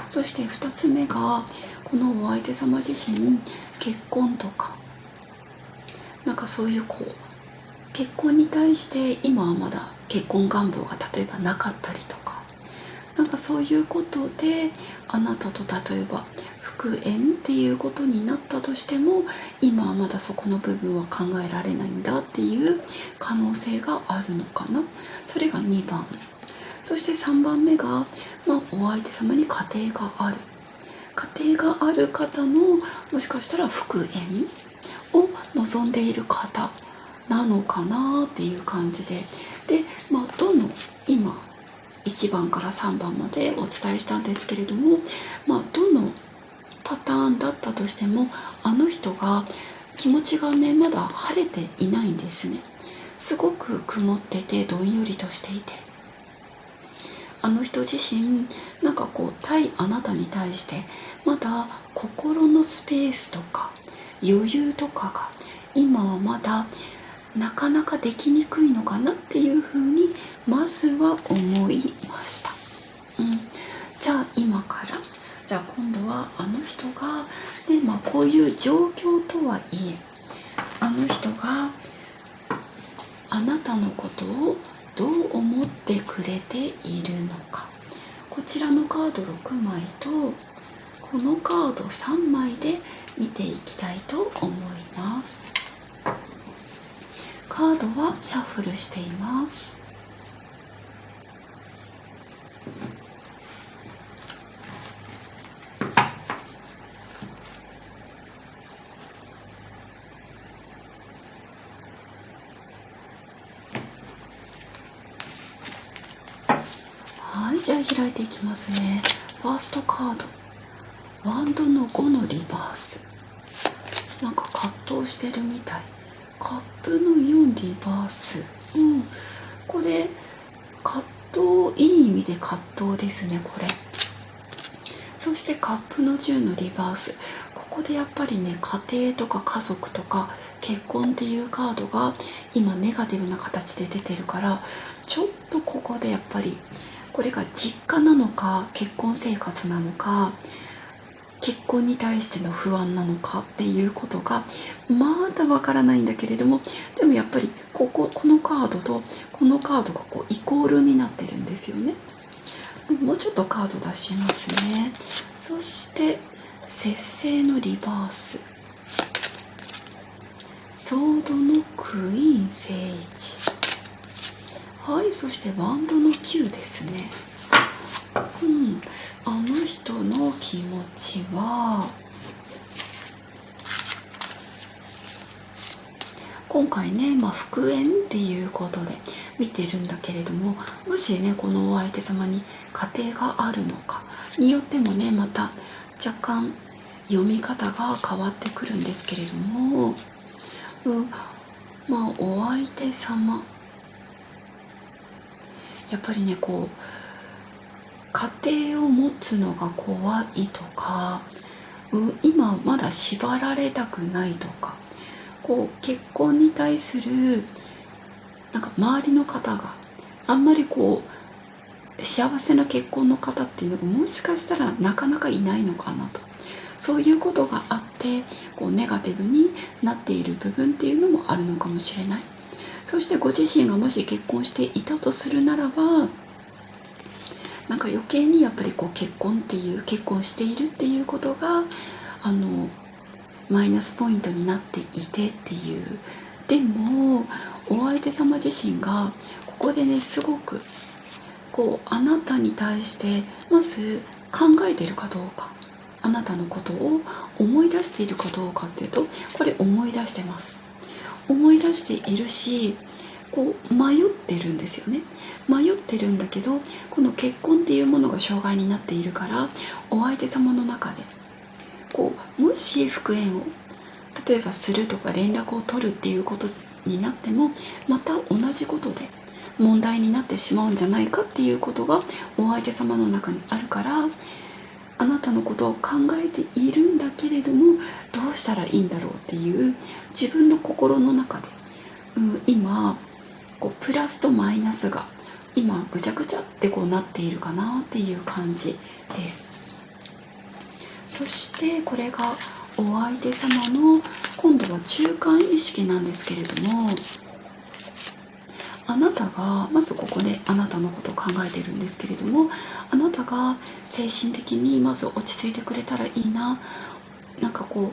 そして二つ目が、このお相手様自身結婚とかなんかそういう結婚に対して今はまだ結婚願望が例えばなかったりとか、なんかそういうことであなたと例えば復縁っていうことになったとしても、今はまだそこの部分は考えられないんだっていう可能性があるのかな。それが2番。そして3番目が、お相手様に家庭がある方の、もしかしたら復縁を望んでいる方なのかなっていう感じで、どの今1番から3番までお伝えしたんですけれども、どのパターンだったとしても、あの人が気持ちがねまだ晴れていないんですね。すごく曇っててどんよりとしていて、あの人自身なんかこう対あなたに対してまだ心のスペースとか余裕とかが今はまだなかなかできにくいのかなっていうふうにまずは思いました。じゃあ今からじゃあ今度はあの人が、ねこういう状況とはいえあの人があなたのことをどう思ってくれているのか、こちらのカード6枚とこのカード3枚で見ていきたいと思います。カードはシャッフルしています。はい、じゃあ開いていきますね。ファーストカード、ワンドの5のリバース。なんか葛藤してるみたい。カップの4リバース。これ葛藤、いい意味で葛藤ですね、これ。そしてカップの10のリバース。ここでやっぱりね、家庭とか家族とか結婚っていうカードが今ネガティブな形で出てるから、ちょっとここでやっぱりこれが実家なのか結婚生活なのか結婚に対しての不安なのかっていうことがまだわからないんだけれども、でもやっぱりこのカードとこのカードがこうイコールになってるんですよね。もうちょっとカード出しますね。そして節制のリバース、ソードのクイーン聖一。はい、そしてワンドの9ですね。あの人の気持ちは今回ね、復縁っていうことで見てるんだけれども、もしねこのお相手様に家庭があるのかによってもね、また若干読み方が変わってくるんですけれども、お相手様やっぱりねこう家庭を持つのが怖いとか、今まだ縛られたくないとか、こう結婚に対するなんか周りの方があんまりこう幸せな結婚の方っていうのがもしかしたらなかなかいないのかなと、そういうことがあってこうネガティブになっている部分っていうのもあるのかもしれない。そしてご自身がもし結婚していたとするならば、なんか余計にやっぱりこう結婚しているっていうことがマイナスポイントになっていてっていう。でもお相手様自身がここでねすごくこうあなたに対してまず考えているかどうか、あなたのことを思い出しているかどうかっていうと、これ思い出してます。思い出しているし、こう迷ってるんですよね。迷ってるんだけど、この結婚っていうものが障害になっているから、お相手様の中でこうもし復縁を例えばするとか連絡を取るっていうことになっても、また同じことで問題になってしまうんじゃないかっていうことがお相手様の中にあるから、あなたのことを考えているんだけれどもどうしたらいいんだろうっていう自分の心の中で、今こうプラスとマイナスが今ぐちゃぐちゃってこうなっているかなっていう感じです。そしてこれがお相手様の今度は中間意識なんですけれども、あなたがまずここであなたのことを考えているんですけれども、あなたが精神的にまず落ち着いてくれたらいいな、なんかこう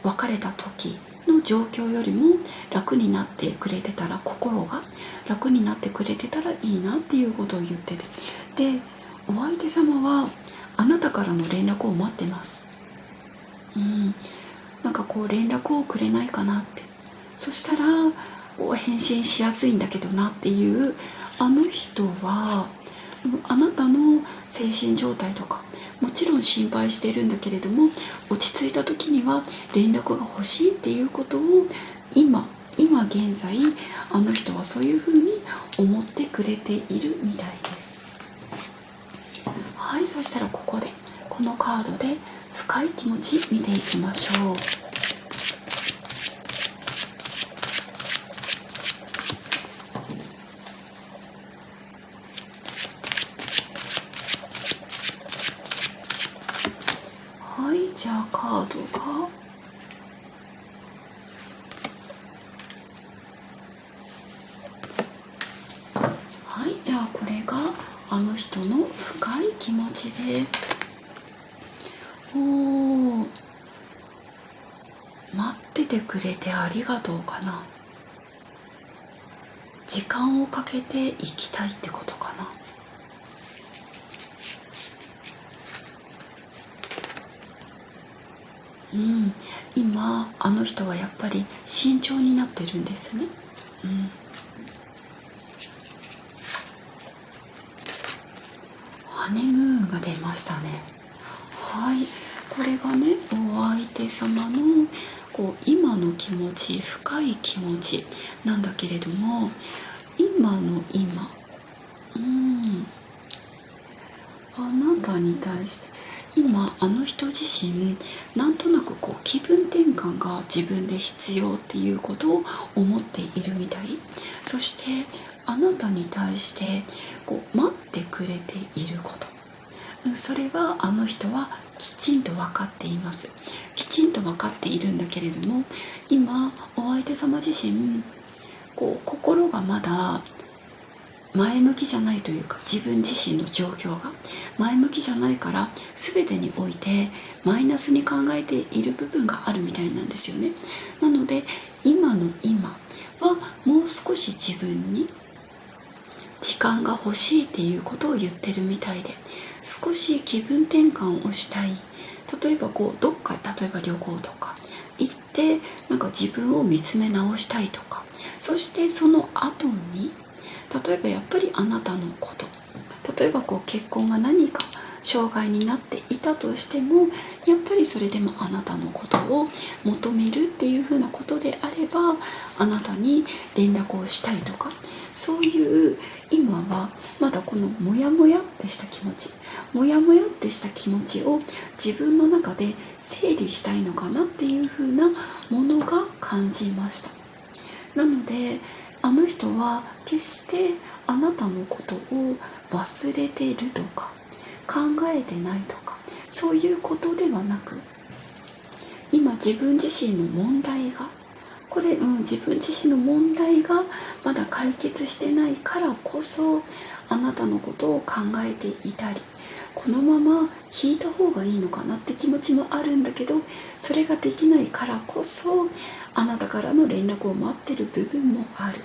別れた時の状況よりも楽になってくれてたら、心が楽になってくれてたらいいなっていうことを言ってて、でお相手様はあなたからの連絡を待ってます。なんかこう連絡をくれないかなって、そしたら返信しやすいんだけどなっていう、あの人はあなたの精神状態とかもちろん心配しているんだけれども、落ち着いた時には連絡が欲しいっていうことを今現在あの人はそういうふうに思ってくれているみたいです。そしたらここでこのカードで深い気持ち見ていきましょう。はい、じゃあカードがはい、じゃあこれがあの人の深い気持ちです。おー、待っててくれてありがとうかな。時間をかけていきたいってことかな。うん、今あの人はやっぱり慎重になってるんですね。うん、ハネムーンが出ましたね。はい、これがね、お相手様の今の気持ち、深い気持ちなんだけれども、今の今、あなたに対して今あの人自身なんとなく気分転換が自分で必要っていうことを思っているみたい。そしてあなたに対して待ってくれていること、それはあの人はきちんと分かっています。きちんと分かっているんだけれども、今お相手様自身心がまだ前向きじゃないというか、自分自身の状況が前向きじゃないから、全てにおいてマイナスに考えている部分があるみたいなんですよね。なので今の今はもう少し自分に時間が欲しいっていうことを言ってるみたいで、少し気分転換をしたい。例えばどっか、例えば旅行とか行ってなんか自分を見つめ直したいとか、そしてその後に例えばやっぱりあなたのこと、例えば結婚が何か障害になっていたとしても、やっぱりそれでもあなたのことを求めるっていうふうなことであれば、あなたに連絡をしたいとか、そういう今はまだこのモヤモヤってした気持ち、モヤモヤってした気持ちを自分の中で整理したいのかなっていうふうなものが感じました。なのであの人は決してあなたのことを忘れているとか考えてないとか、そういうことではなく、今自分自身の問題が自分自身の問題がまだ解決してないからこそ、あなたのことを考えていたり、このまま引いた方がいいのかなって気持ちもあるんだけど、それができないからこそあなたからの連絡を待ってる部分もある。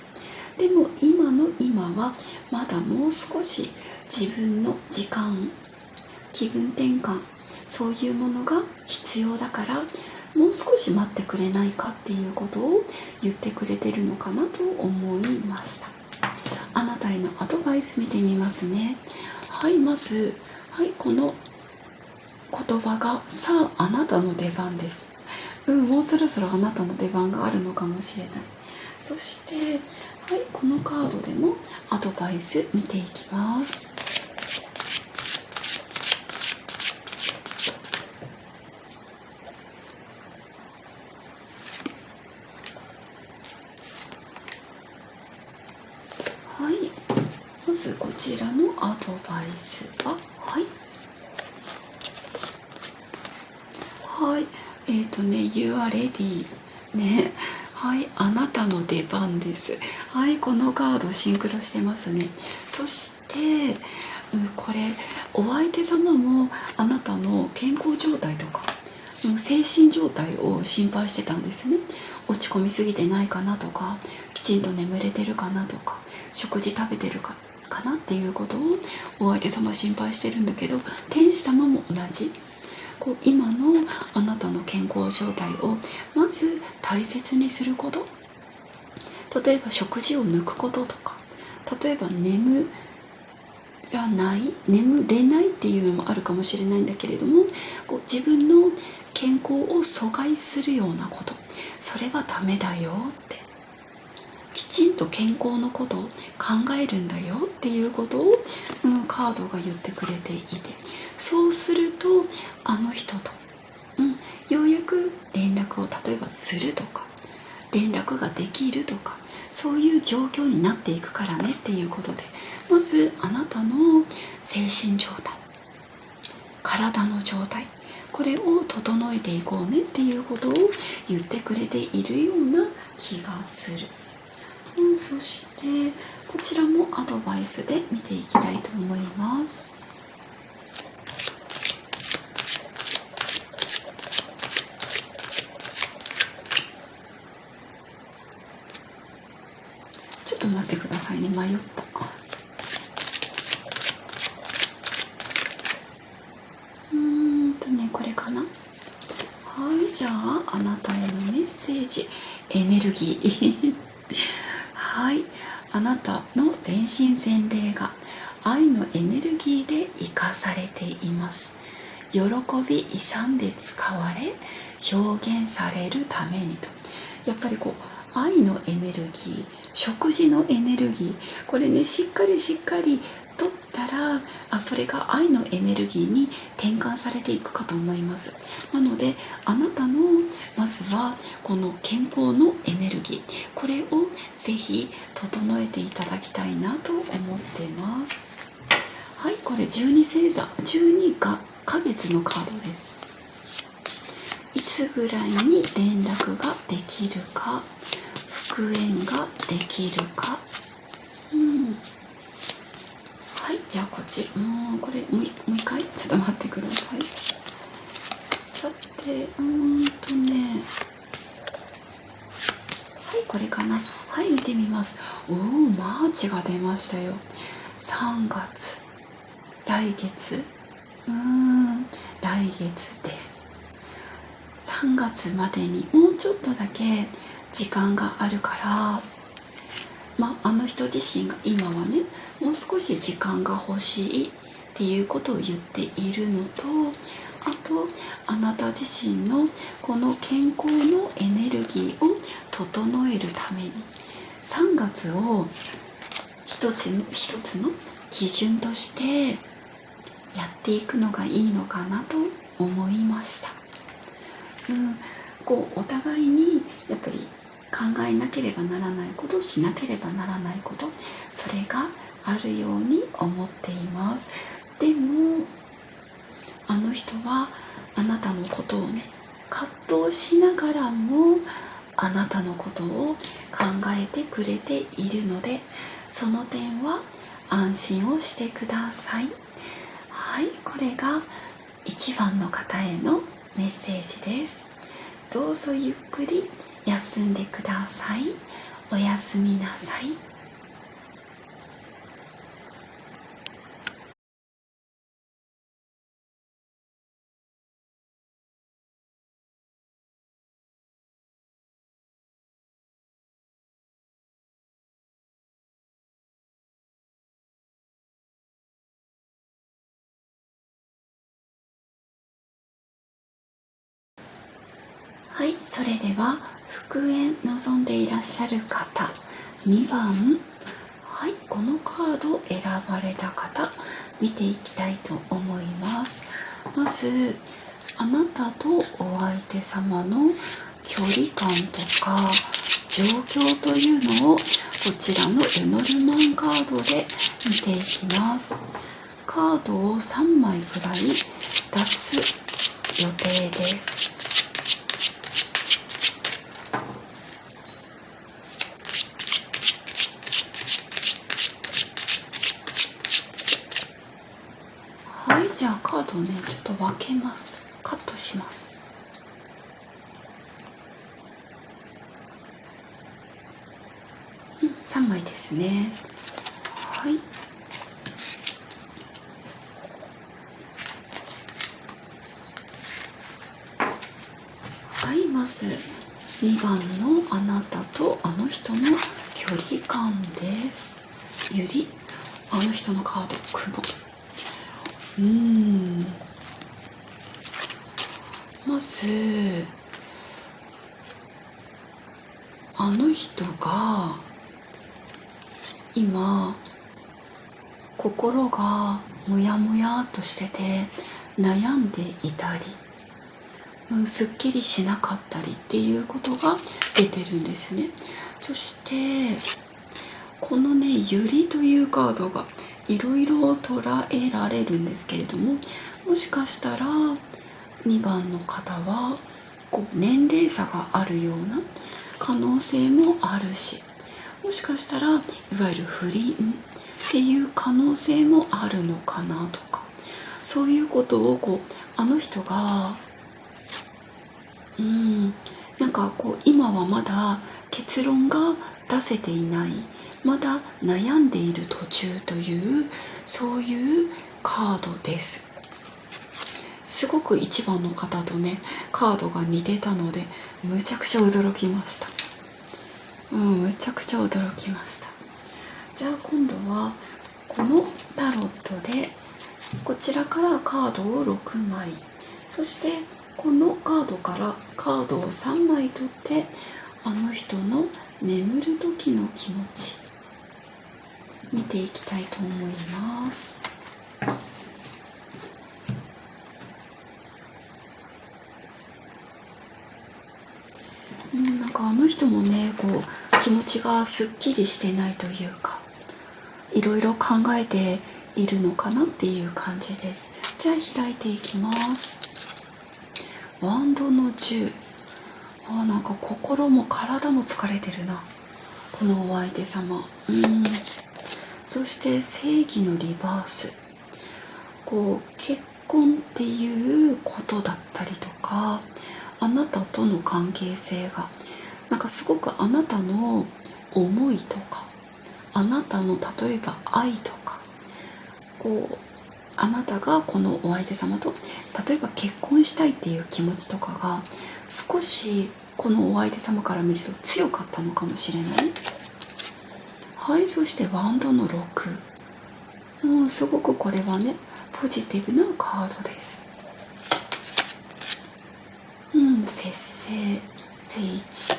でも今の今はまだもう少し自分の時間、気分転換、そういうものが必要だから、もう少し待ってくれないかっていうことを言ってくれてるのかなと思いました。あなたへのアドバイス見てみますね。はい、まず、はい、この言葉が、さああなたの出番です。もうそろそろあなたの出番があるのかもしれない。そしてはい、このカードでもアドバイス見ていきます。はい、まずこちらのアドバイスは、はい、You are ready ね。はい、あなたの出番です。はい、このカードシンクロしてますね。そして、これお相手様もあなたの健康状態とか、精神状態を心配してたんですね。落ち込みすぎてないかなとか、きちんと眠れてるかなとか、食事食べてるかなっていうことをお相手様心配してるんだけど、天使様も同じ。今のあなたの健康状態をまず大切にすること、例えば食事を抜くこととか、例えば眠れないっていうのもあるかもしれないんだけれども、自分の健康を阻害するようなこと、それはダメだよって。きちんと健康のことを考えるんだよっていうことを、カードが言ってくれていて、そうするとあの人と、ようやく連絡を例えばするとか、連絡ができるとか、そういう状況になっていくからねっていうことで、まずあなたの精神状態、体の状態、これを整えていこうねっていうことを言ってくれているような気がする。そしてこちらもアドバイスで見ていきたいと思います。ちょっと待ってくださいね、迷った。これかな。はい、じゃああなたへのメッセージ、エネルギーはい、あなたの全身全霊が愛のエネルギーで生かされています。喜び勇んで使われ表現されるためにと、やっぱりこう愛のエネルギー、食事のエネルギー、これね、しっかり取ったら、それが愛のエネルギーに転換されていくかと思います。なのであなたのまずはこの健康のエネルギー、これをぜひ整えていただきたいなと思ってます。はい、これ12星座、12ヶ月のカードです。いつぐらいに連絡ができるか、復縁ができるか。はい、じゃあこちら、これもう一回ちょっと待ってください。さて、はい、これかな。はい、見てみます。マーチが出ましたよ。3月、来月、来月です。3月までにもうちょっとだけ時間があるから、あの人自身が今はね、もう少し時間が欲しいっていうことを言っているのと、あとあなた自身のこの健康のエネルギーを整えるために3月を一つの基準としてやっていくのがいいのかなと思いました。お互いにやっぱり考えなければならないこと、しなければならないこと、それがあるように思っています。でもあの人はあなたのことをね、葛藤しながらもあなたのことを考えてくれているので、その点は安心をしてください。はい、これが1番の方へのメッセージです。どうぞゆっくり休んでください。おやすみなさい。はい、それでは復縁望んでいらっしゃる方、2番、はい、このカードを選ばれた方、見ていきたいと思います。まずあなたとお相手様の距離感とか状況というのをこちらのレノルマンカードで見ていきます。カードを3枚くらい出す予定です。はい、じゃあカードをね、ちょっと分けます。カットします。3枚ですね。はい。はい、まず2番のあなたとあの人の距離感です。ゆり、あの人のカード、雲。まずあの人が今心がもやもやっとしてて悩んでいたり、すっきりしなかったりっていうことが出てるんですね。そしてこのね、ユリというカードがいろいろ捉えられるんですけれども、もしかしたら2番の方は年齢差があるような可能性もあるし、もしかしたらいわゆる不倫っていう可能性もあるのかなとか、そういうことをあの人がなんか今はまだ結論が出せていない、まだ悩んでいる途中という、そういうカードです。すごく1番の方とねカードが似てたのでむちゃくちゃ驚きました。むちゃくちゃ驚きました。じゃあ今度はこのタロットでこちらからカードを6枚、そしてこのカードからカードを3枚取って、あの人の眠る時の気持ち見ていきたいと思います。なんかあの人もね気持ちがすっきりしてないというか、いろいろ考えているのかなっていう感じです。じゃあ開いていきます。ワンドの10。なんか心も体も疲れてるな、このお相手様。そして正義のリバース。結婚っていうことだったりとか、あなたとの関係性がなんかすごくあなたの思いとか、あなたの例えば愛とか、あなたがこのお相手様と例えば結婚したいっていう気持ちとかが少しこのお相手様から見ると強かったのかもしれない。はい、そしてワンドの6。すごくこれはねポジティブなカードです。節制、聖地、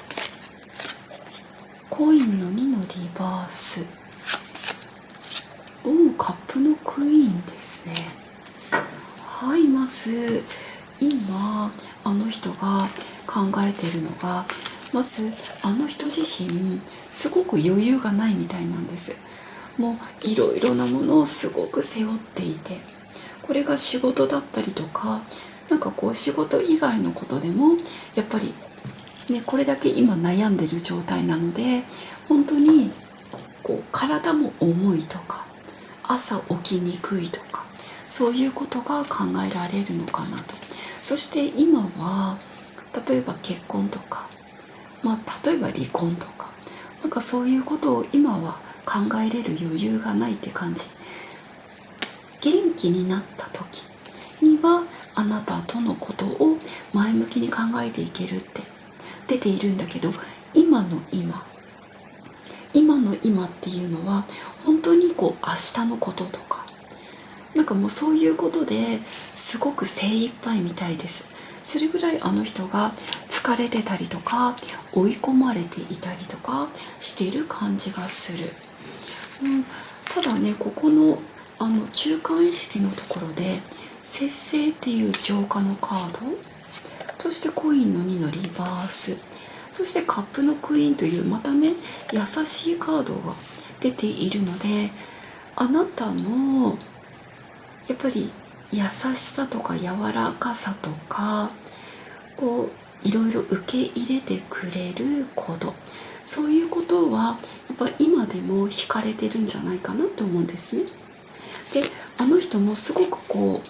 コインの2のリバース。カップのクイーンですね。はい、まず今あの人が考えているのが、まずあの人自身すごく余裕がないみたいなんです。もういろいろなものをすごく背負っていて、これが仕事だったりとか、なんか仕事以外のことでもやっぱりね、これだけ今悩んでる状態なので、本当に体も重いとか朝起きにくいとか、そういうことが考えられるのかなと。そして今は例えば結婚とか、例えば離婚とか、なんかそういうことを今は考えれる余裕がないって感じ。元気になった時にはあなたとのことを前向きに考えていけるって出ているんだけど、今の今っていうのは本当に明日のこととか、なんかもうそういうことですごく精一杯みたいです。それぐらいあの人が疲れてたりとか追い込まれていたりとかしている感じがする。ただね、ここの中間意識のところで節制っていう浄化のカード、そしてコインの2のリバース、そしてカップのクイーンというまたね優しいカードが出ているので、あなたのやっぱり優しさとか柔らかさとかいろいろ受け入れてくれること、そういうことはやっぱ今でも惹かれてるんじゃないかなと思うんですね。で、あの人もすごく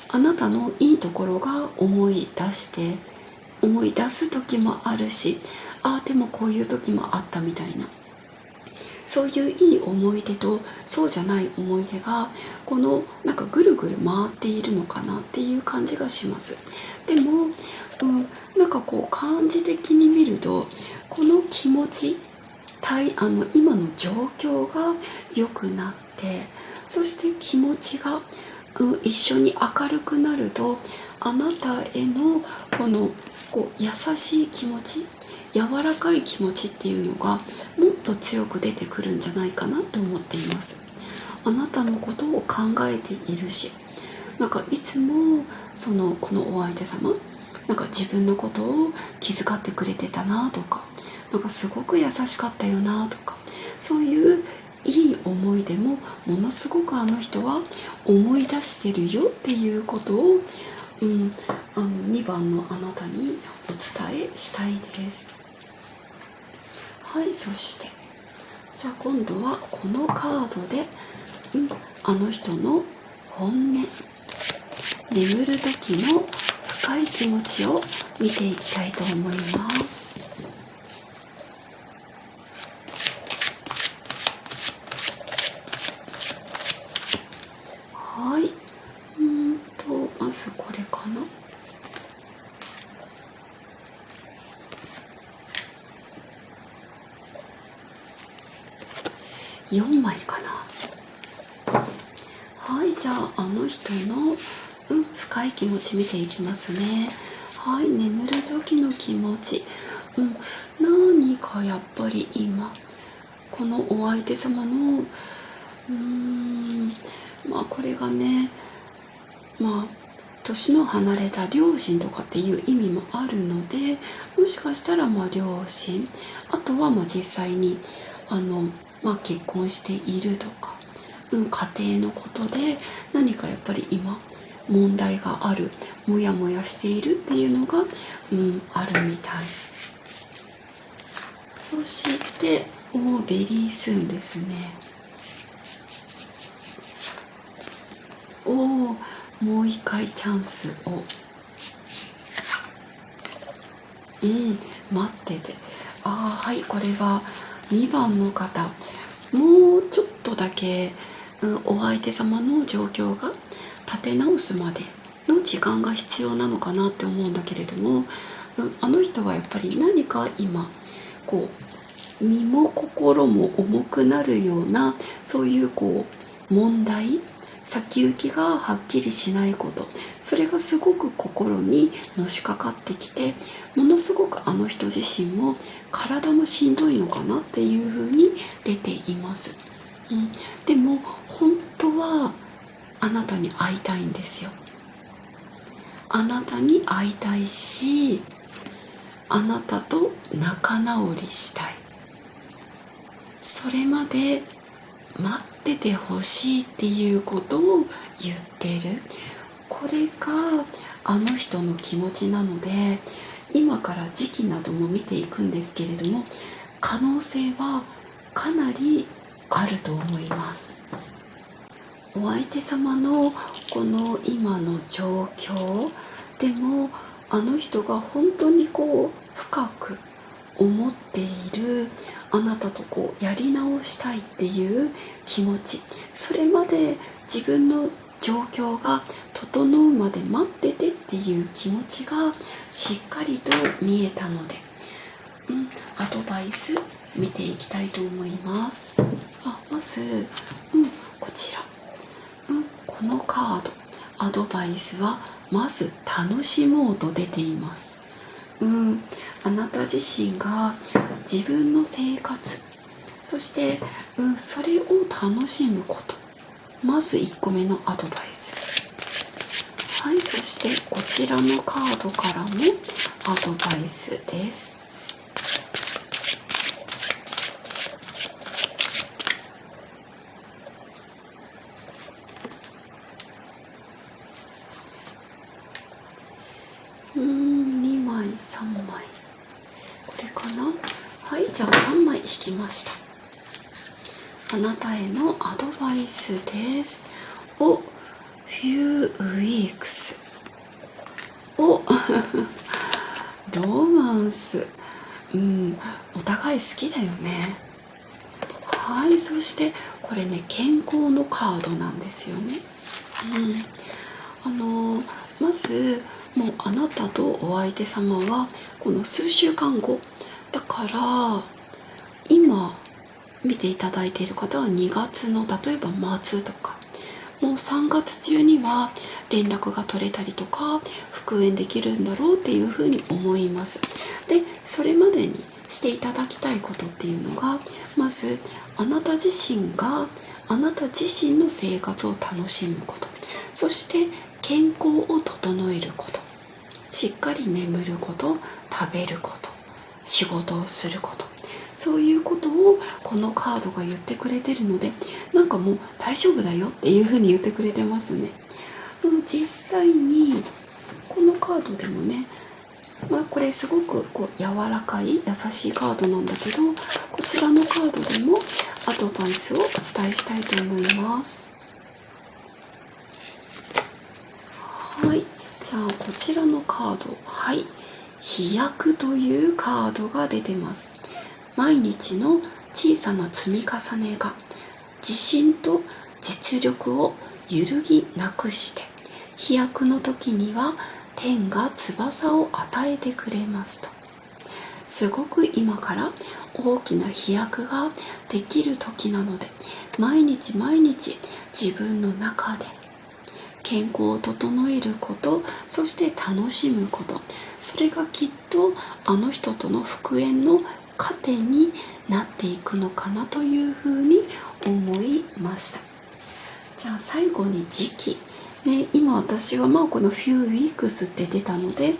あなたのいいところが思い出す時もあるし、でもこういう時もあったみたいな、そういういい思い出とそうじゃない思い出がなんかぐるぐる回っているのかなっていう感じがします。でも、なんか感じ的に見るとこの気持ち今の状況が良くなって、そして気持ちが、一緒に明るくなると、あなたへの優しい気持ち、柔らかい気持ちっていうのがもっと強く出てくるんじゃないかなと思っています。あなたのことを考えているし、なんかいつもこのお相手様、なんか自分のことを気遣ってくれてたなとか、なんかすごく優しかったよなとか、そういういい思い出もものすごくあの人は思い出してるよっていうことを、2番のあなたにお伝えしたいです。はい、そしてじゃあ今度はこのカードで、あの人の本音、眠る時の深い気持ちを見ていきたいと思います。はい、まずこれかな。4枚かな。はい、じゃああの人の、深い気持ち見ていきますね。はい、眠る時の気持ち、何かやっぱり今このお相手様のこれがね、年の離れた両親とかっていう意味もあるので、もしかしたら両親、あとは実際に結婚しているとか、家庭のことで何かやっぱり今問題がある、モヤモヤしているっていうのが、あるみたい。そしてベリースーンですね。もう一回チャンスを、待ってて、はい、これは2番の方、もうちょっとだけ、お相手様の状況が立て直すまでの時間が必要なのかなって思うんだけれども、あの人はやっぱり何か今身も心も重くなるような、そういう問題、先行きがはっきりしないこと、それがすごく心にのしかかってきて、ものすごくあの人自身も体もしんどいのかなっていう風に出ています。でも本当はあなたに会いたいんですよ。あなたに会いたいし、あなたと仲直りしたい。それまで待っててほしいっていうことを言ってる。これがあの人の気持ちなので、今から時期なども見ていくんですけれども、可能性はかなりあると思います。お相手様のこの今の状況でも、あの人が本当に深く思っている、あなたとやり直したいっていう気持ち、それまで自分の状況が整うまで待っててっていう気持ちがしっかりと見えたので、アドバイス見ていきたいと思います。まず、こちら、このカード、アドバイスはまず楽しもうと出ています。あなた自身が自分の生活、そして、それを楽しむこと、まず1個目のアドバイス。はい、そしてこちらのカードからもアドバイスです。2枚3枚、これかな。はい、じゃあ3枚引きました。あなたへのアドバイスです。few weeks ロマンス、お互い好きだよね。はい、そしてこれね、健康のカードなんですよね。まずもうあなたとお相手様はこの数週間後だから、今見ていただいている方は2月の例えば末とか、もう3月中には連絡が取れたりとか復縁できるんだろうっていうふうに思います。でそれまでにしていただきたいことっていうのが、まずあなた自身があなた自身の生活を楽しむこと、そして健康を整えること、しっかり眠ること、食べること、仕事をすること、そういうことをこのカードが言ってくれてるので、なんかもう大丈夫だよっていう風に言ってくれてますね。実際にこのカードでもね、これすごく柔らかい優しいカードなんだけど、こちらのカードでもアドバイスをお伝えしたいと思います。はい、じゃあこちらのカード、はい、飛躍というカードが出てます。毎日の小さな積み重ねが自信と実力を揺るぎなくして、飛躍の時には天が翼を与えてくれますと。すごく今から大きな飛躍ができる時なので、毎日毎日自分の中で健康を整えること、そして楽しむこと、それがきっとあの人との復縁の糧になっていくのかなというふうに思いました。じゃあ最後に時期、今私はこの few weeks って出たので、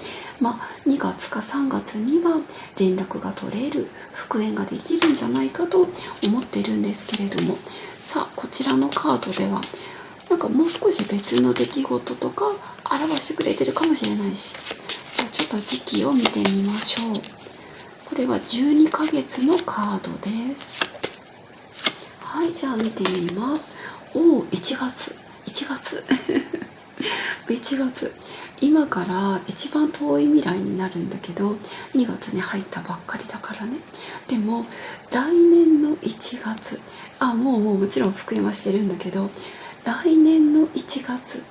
2月か3月には連絡が取れる、復縁ができるんじゃないかと思ってるんですけれども、さあこちらのカードではもう少し別の出来事とか表してくれてるかもしれないし、じゃあちょっと時期を見てみましょう。これは12ヶ月のカードです。はい、じゃあ見てみます。1月1月、今から一番遠い未来になるんだけど、2月に入ったばっかりだからね。でも来年の1月、もちろん復縁はしてるんだけど、来年の1月、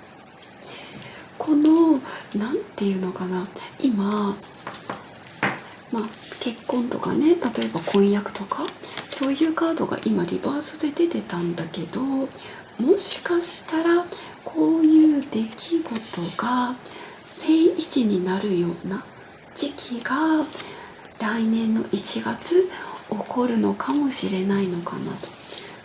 このなんていうのかな、今結婚とかね、例えば婚約とかそういうカードが今リバースで出てたんだけど、もしかしたらこういう出来事が正位置になるような時期が来年の1月起こるのかもしれないのかなと。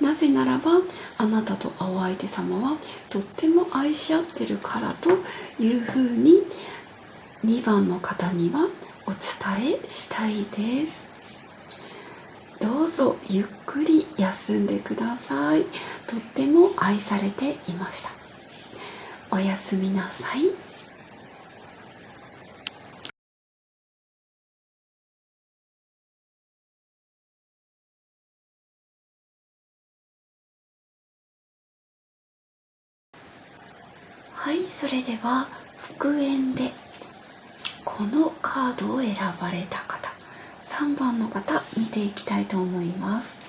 なぜならばあなたとお相手様はとっても愛し合ってるからというふうに2番の方にはお伝えしたいです。どうぞゆっくり休んでください。とっても愛されていました。おやすみなさい。はい、それでは復縁でこのカードを選ばれた方、3番の方見ていきたいと思います。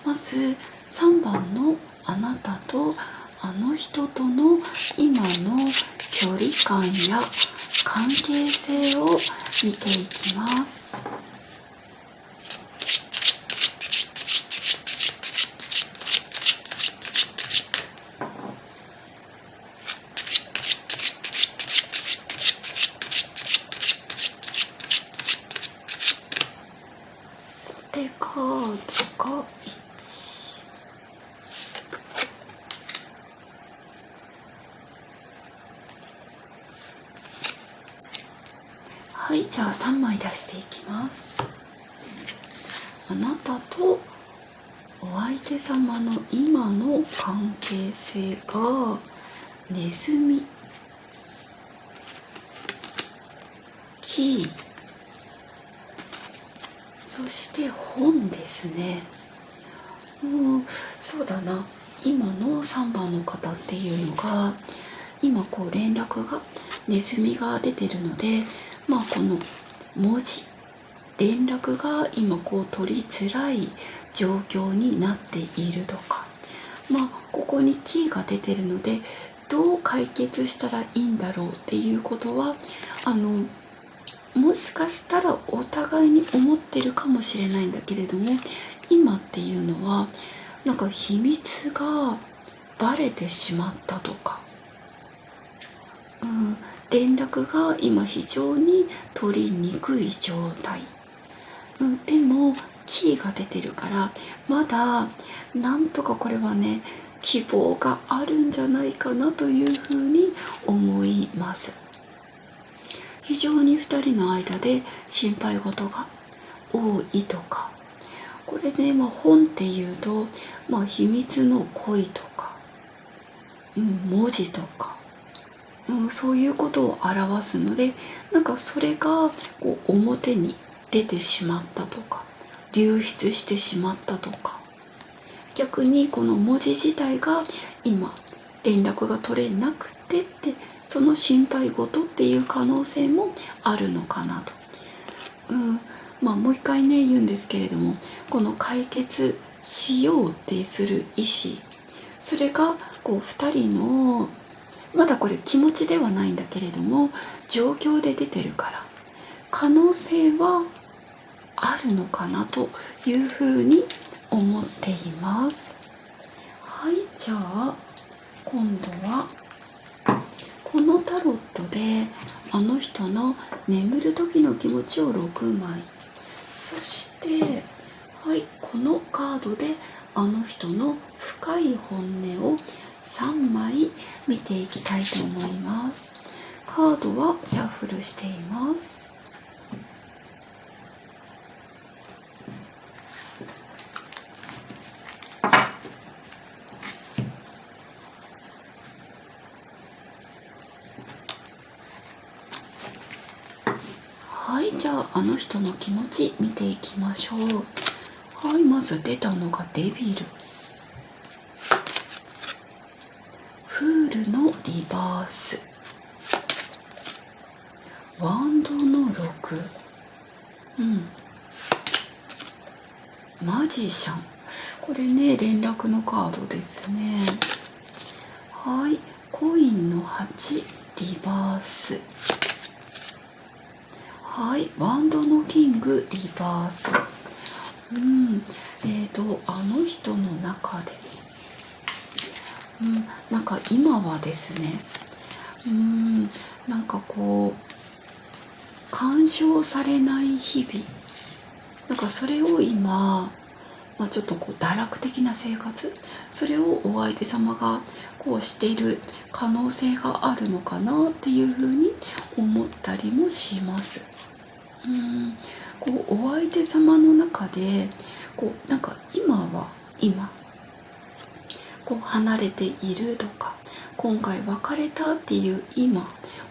まず3番のあなたとあの人との今の距離感や関係性を見ていきます。さてカードが1、はい、じゃあ3枚出していきます。あなたとお相手様の今の関係性がネズミ、キー、そして本ですね。そうだな、今の3番の方っていうのが今連絡がネズミが出てるので、この文字連絡が今取りづらい状況になっているとか、ここにキーが出てるのでどう解決したらいいんだろうっていうことはもしかしたらお互いに思ってるかもしれないんだけれども、今っていうのは秘密がバレてしまったとか、連絡が今非常に取りにくい状態、でもキーが出てるからまだなんとかこれはね希望があるんじゃないかなというふうに思います。非常に2人の間で心配事が多いとか、これね、本っていうと、秘密の恋とか、文字とか、そういうことを表すので、なんかそれがこう表に出てしまったとか流出してしまったとか、逆にこの文字自体が今連絡が取れなくてって、その心配事っていう可能性もあるのかなと。もう一回ね言うんですけれども、この解決しようってする意思、それがこう2人のまだこれ気持ちではないんだけれども状況で出てるから可能性はあるのかなというふうに思っています。はい、じゃあ今度はこのタロットであの人の眠る時の気持ちを6枚、そしてはいこのカードであの人の深い本音を3枚見ていきたいと思います。カードはシャッフルしています。はい、じゃああの人の気持ち見ていきましょう。はい、まず出たのがデビル、フールのリバース、ワンドの6、マジシャン、これね連絡のカードですね。はい、コインの8、リバース、はい、ワンドのキング、リバース。あの人の中で、なんか今はですね、なんかこう干渉されない日々、なんかそれを今、ちょっとこう堕落的な生活、それをお相手様がこうしている可能性があるのかなっていうふうに思ったりもします。こうお相手様の中でこうなんか今こう離れているとか今回別れたっていう今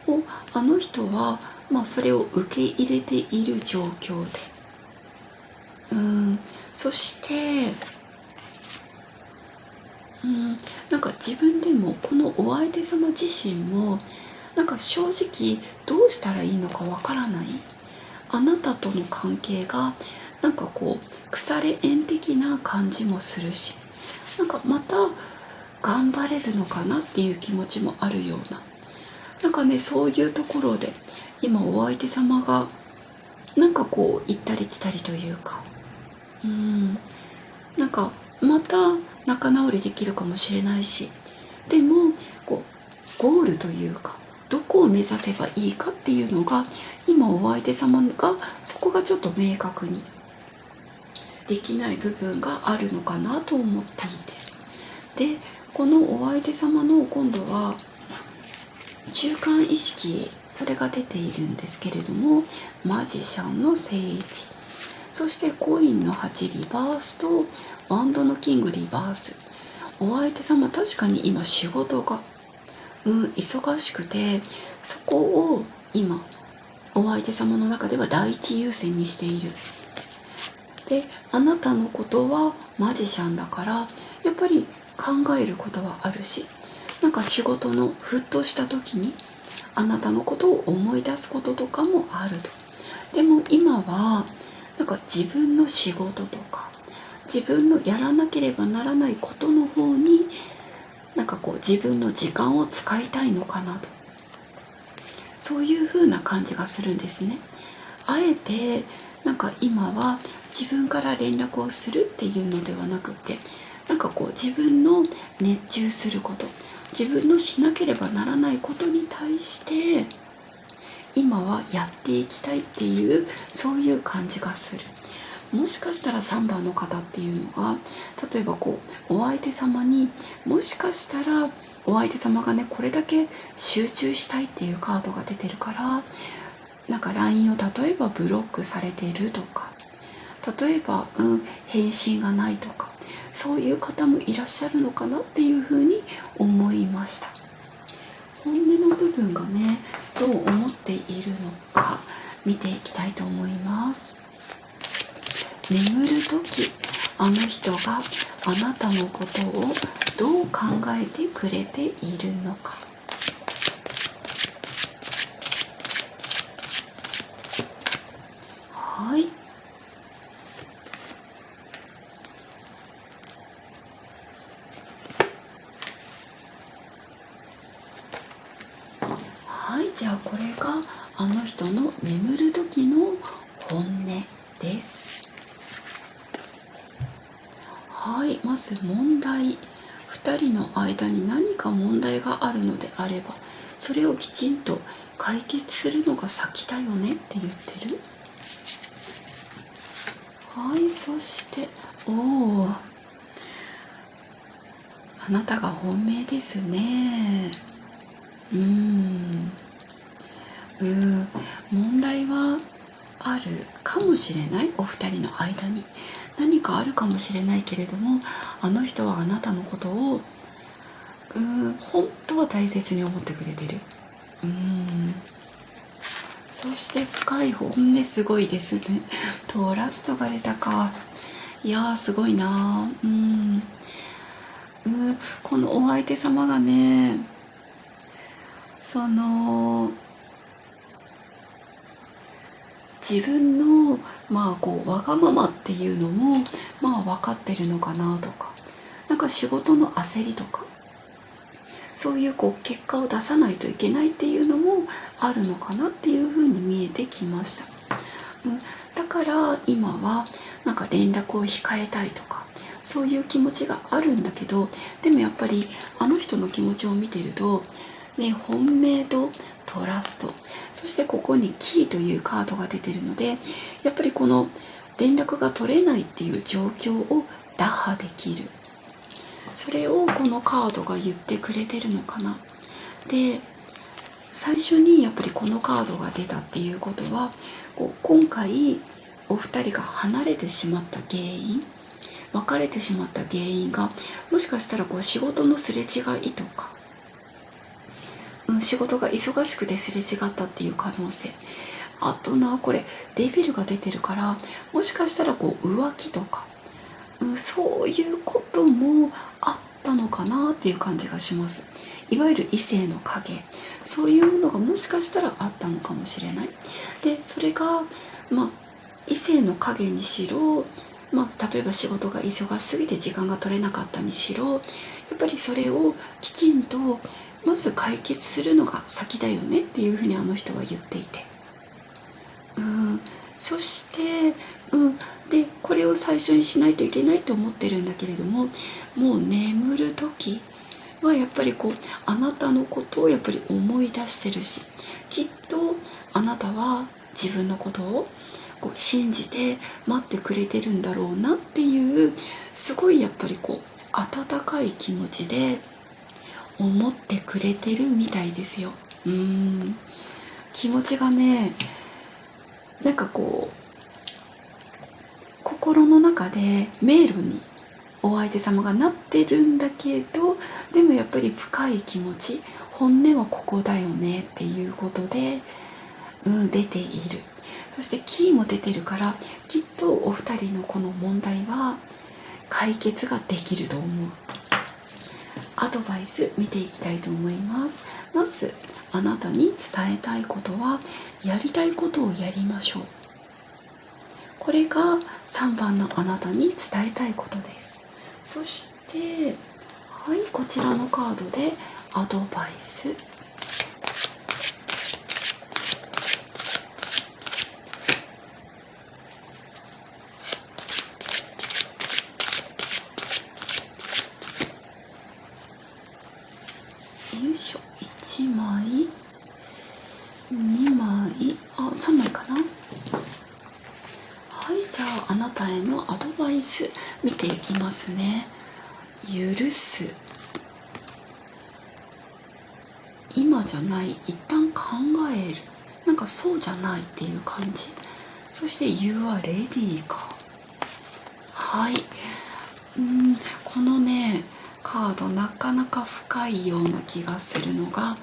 をあの人はそれを受け入れている状況で、そしてなんか自分でもこのお相手様自身もなんか正直どうしたらいいのかわからない、あなたとの関係がなんかこう腐れ縁的な感じもするし、なんかまた頑張れるのかなっていう気持ちもあるような、なんかねそういうところで今お相手様がなんかこう行ったり来たりというか、なんかまた仲直りできるかもしれないし、でもこうゴールというかどこを目指せばいいかっていうのが今お相手様がそこがちょっと明確にできない部分があるのかなと思っていて、でこのお相手様の今度は中間意識、それが出ているんですけれども、マジシャンの正位置、そしてコインの8リバースとワンドのキングリバース、お相手様確かに今仕事が忙しくて、そこを今お相手様の中では第一優先にしている。であなたのことはマジシャンだからやっぱり考えることはあるし、なんか仕事のふっとした時にあなたのことを思い出すこととかもあると。でも今はなんか自分の仕事とか自分のやらなければならないことの方になんかこう自分の時間を使いたいのかなと、そういう風な感じがするんですね。あえてなんか今は自分から連絡をするっていうのではなくて、なんかこう自分の熱中すること、自分のしなければならないことに対して今はやっていきたいっていう、そういう感じがする。もしかしたら3番の方っていうのが、例えばこうお相手様に、もしかしたらお相手様がね、これだけ集中したいっていうカードが出てるから、なんか LINE を例えばブロックされてるとか、例えば、返信がないとか、そういう方もいらっしゃるのかなっていうふうに思いました。本音の部分がね、どう思っているのか見ていきたいと思います。眠るとき、あの人があなたのことをどう考えてくれているのか。はい。はい、じゃあこれがあの人の眠る時の本音です。はい、まず問題。2人の間に何か問題があるのであれば、それをきちんと解決するのが先だよねって言ってる。はい、そしておお、あなたが本命ですね。問題はあるかもしれない。お二人の間に何かあるかもしれないけれども、あの人はあなたのことを本当は大切に思ってくれてる。そして深い本音、すごいですね。トラストが出たか。いやー、すごいな。このお相手様がね、その自分のこうわがままっていうのも分かってるのかなとか、なんか仕事の焦りとか、そういう結果を出さないといけないっていうのもあるのかなっていうふうに見えてきました。だから今はなんか連絡を控えたいとか、そういう気持ちがあるんだけど、でもやっぱりあの人の気持ちを見てるとね、本命とトラスト、そしてここにキーというカードが出てるので、やっぱりこの連絡が取れないっていう状況を打破できる、それをこのカードが言ってくれてるのかな。で、最初にやっぱりこのカードが出たっていうことは、今回お二人が離れてしまった原因、別れてしまった原因が、もしかしたら仕事のすれ違いとか、仕事が忙しくてすれ違ったっていう可能性。あとこれデビルが出てるから、もしかしたら浮気とか、そういうこともあったのかなっていう感じがします。いわゆる異性の影、そういうものがもしかしたらあったのかもしれない。で、それが異性の影にしろ、例えば仕事が忙しすぎて時間が取れなかったにしろ、やっぱりそれをきちんとまず解決するのが先だよねっていうふうにあの人は言っていて、そして、でこれを最初にしないといけないと思ってるんだけれども、もう眠る時はやっぱりあなたのことをやっぱり思い出してるし、きっとあなたは自分のことを信じて待ってくれてるんだろうなっていう、すごいやっぱり温かい気持ちで思ってくれてるみたいですよ。気持ちがね、なんか心の中で迷路にお相手様がなってるんだけど、でもやっぱり深い気持ち、本音はここだよねっていうことで、出ている。そしてキーも出てるから、きっとお二人のこの問題は解決ができると思う。アドバイス見ていきたいと思います。まずあなたに伝えたいことは、やりたいことをやりましょう。これが3番のあなたに伝えたいことです。そしてはい、こちらのカードでアドバイス。2枚、3枚かな。はい、じゃああなたへのアドバイス見ていきますね。許す、今じゃない、一旦考える、なんかそうじゃないっていう感じ。そして You are ready か。はい、このねカードなかなか深いような気がするのが、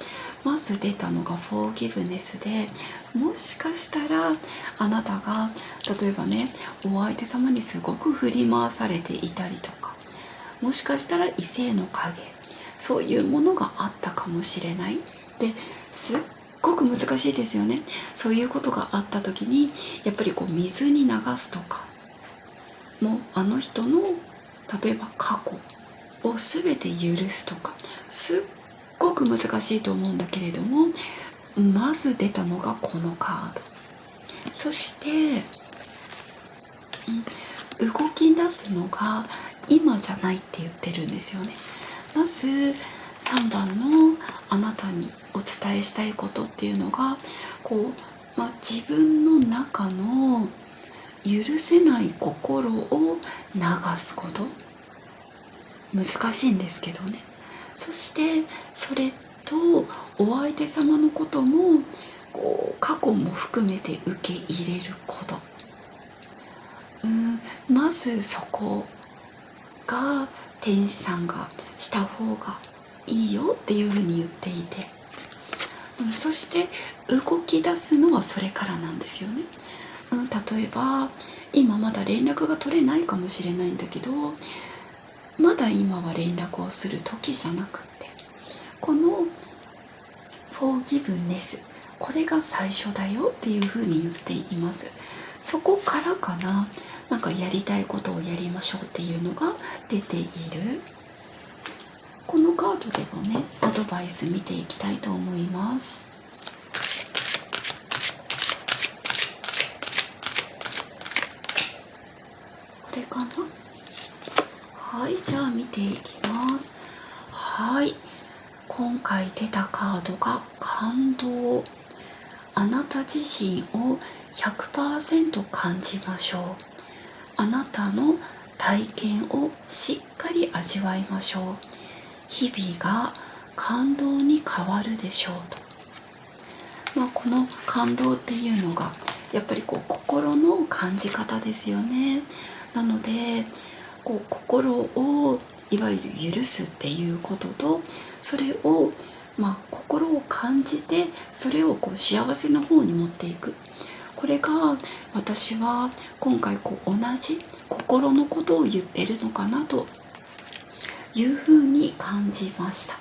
まず出たのがフォーギブネスで、もしかしたらあなたが例えばねお相手様にすごく振り回されていたりとか、もしかしたら異性の影、そういうものがあったかもしれない。ですっごく難しいですよね。そういうことがあった時にやっぱりこう水に流すとか、もうあの人の例えば過去を全て許すとか、すっごく難しいと思うんだけれども、まず出たのがこのカード。そして、動き出すのが今じゃないって言ってるんですよね。まず3番のあなたにお伝えしたいことっていうのがこう、自分の中の許せない心を流すこと、難しいんですけどね。そしてそれとお相手様のこともこう過去も含めて受け入れること、まずそこが天使さんがした方がいいよっていうふうに言っていて、そして動き出すのはそれからなんですよね。例えば今まだ連絡が取れないかもしれないんだけど、まだ今は連絡をする時じゃなくって、このフォーギブネス、これが最初だよっていうふうに言っています。そこからかな、なんかやりたいことをやりましょうっていうのが出ている。このカードでもねアドバイス見ていきたいと思います。これかな。はい、じゃあ見ていきます。はい、今回出たカードが感動。あなた自身を 100% 感じましょう。あなたの体験をしっかり味わいましょう。日々が感動に変わるでしょうと。この感動っていうのがやっぱりこう心の感じ方ですよね。なのでこう心をいわゆる許すっていうことと、それを心を感じてそれをこう幸せの方に持っていく、これが私は今回こう同じ心のことを言ってるのかなというふうに感じました。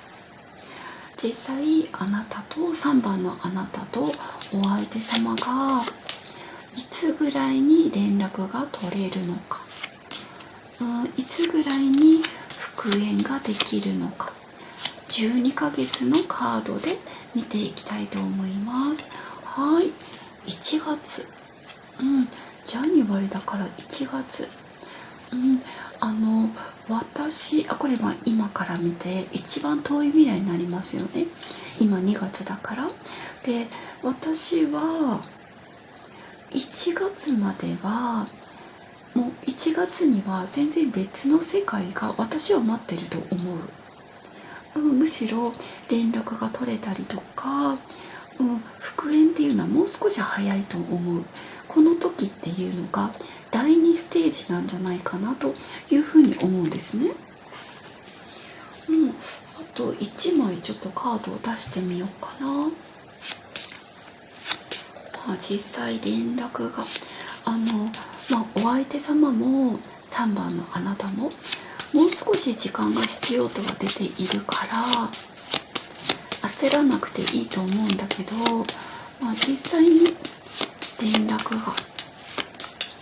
実際あなたと3番のあなたとお相手様がいつぐらいに連絡が取れるのか、いつぐらいに復縁ができるのか、12ヶ月のカードで見ていきたいと思います。はい、1月、ジャニュアリだから1月、これは今から見て一番遠い未来になりますよね。今2月だから。で、私は1月まではもう1月には全然別の世界が私は待ってると思う。むしろ連絡が取れたりとか、復縁っていうのはもう少し早いと思う。この時っていうのが第2ステージなんじゃないかなというふうに思うんですね。あと1枚ちょっとカードを出してみようかな。実際連絡がお相手様も3番のあなたももう少し時間が必要とは出ているから焦らなくていいと思うんだけど、実際に連絡が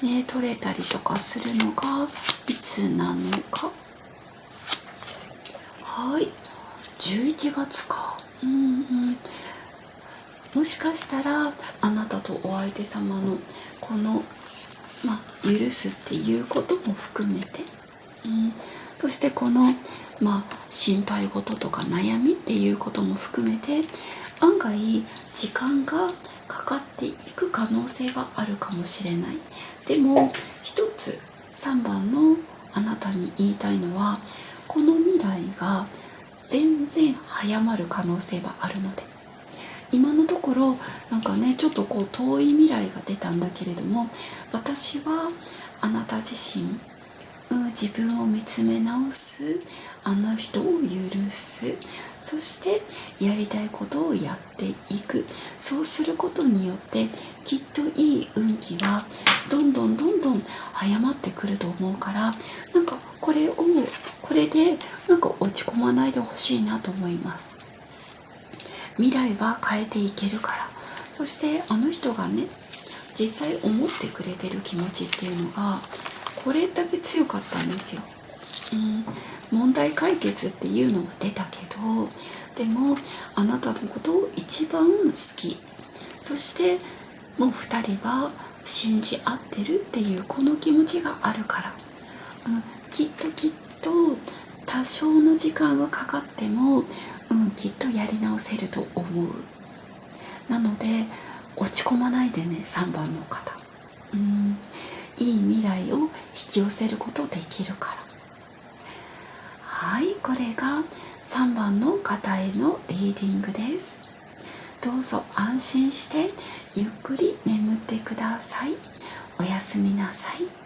ね取れたりとかするのがいつなのか。はい、11月か。もしかしたらあなたとお相手様のこの許すっていうことも含めて、そしてこの心配事とか悩みっていうことも含めて案外時間がかかっていく可能性はあるかもしれない。でも一つ3番のあなたに言いたいのは、この未来が全然早まる可能性はあるので、今のところなんかね、ちょっとこう遠い未来が出たんだけれども、私はあなた自身、自分を見つめ直す、あの人を許す、そしてやりたいことをやっていく。そうすることによってきっといい運気はどんどん早まってくると思うから、なんかこれでなんか落ち込まないでほしいなと思います。未来は変えていけるから。そしてあの人がね、実際思ってくれてる気持ちっていうのがこれだけ強かったんですよ。問題解決っていうのは出たけど、でもあなたのことを一番好き、そしてもう2人は信じ合ってるっていうこの気持ちがあるから、きっと多少の時間がかかっても、きっとやり直せると思う。なので落ち込まないでね、3番の方。いい未来を引き寄せることできるから。はい、これが3番の方へのリーディングです。どうぞ安心してゆっくり眠ってください。おやすみなさい。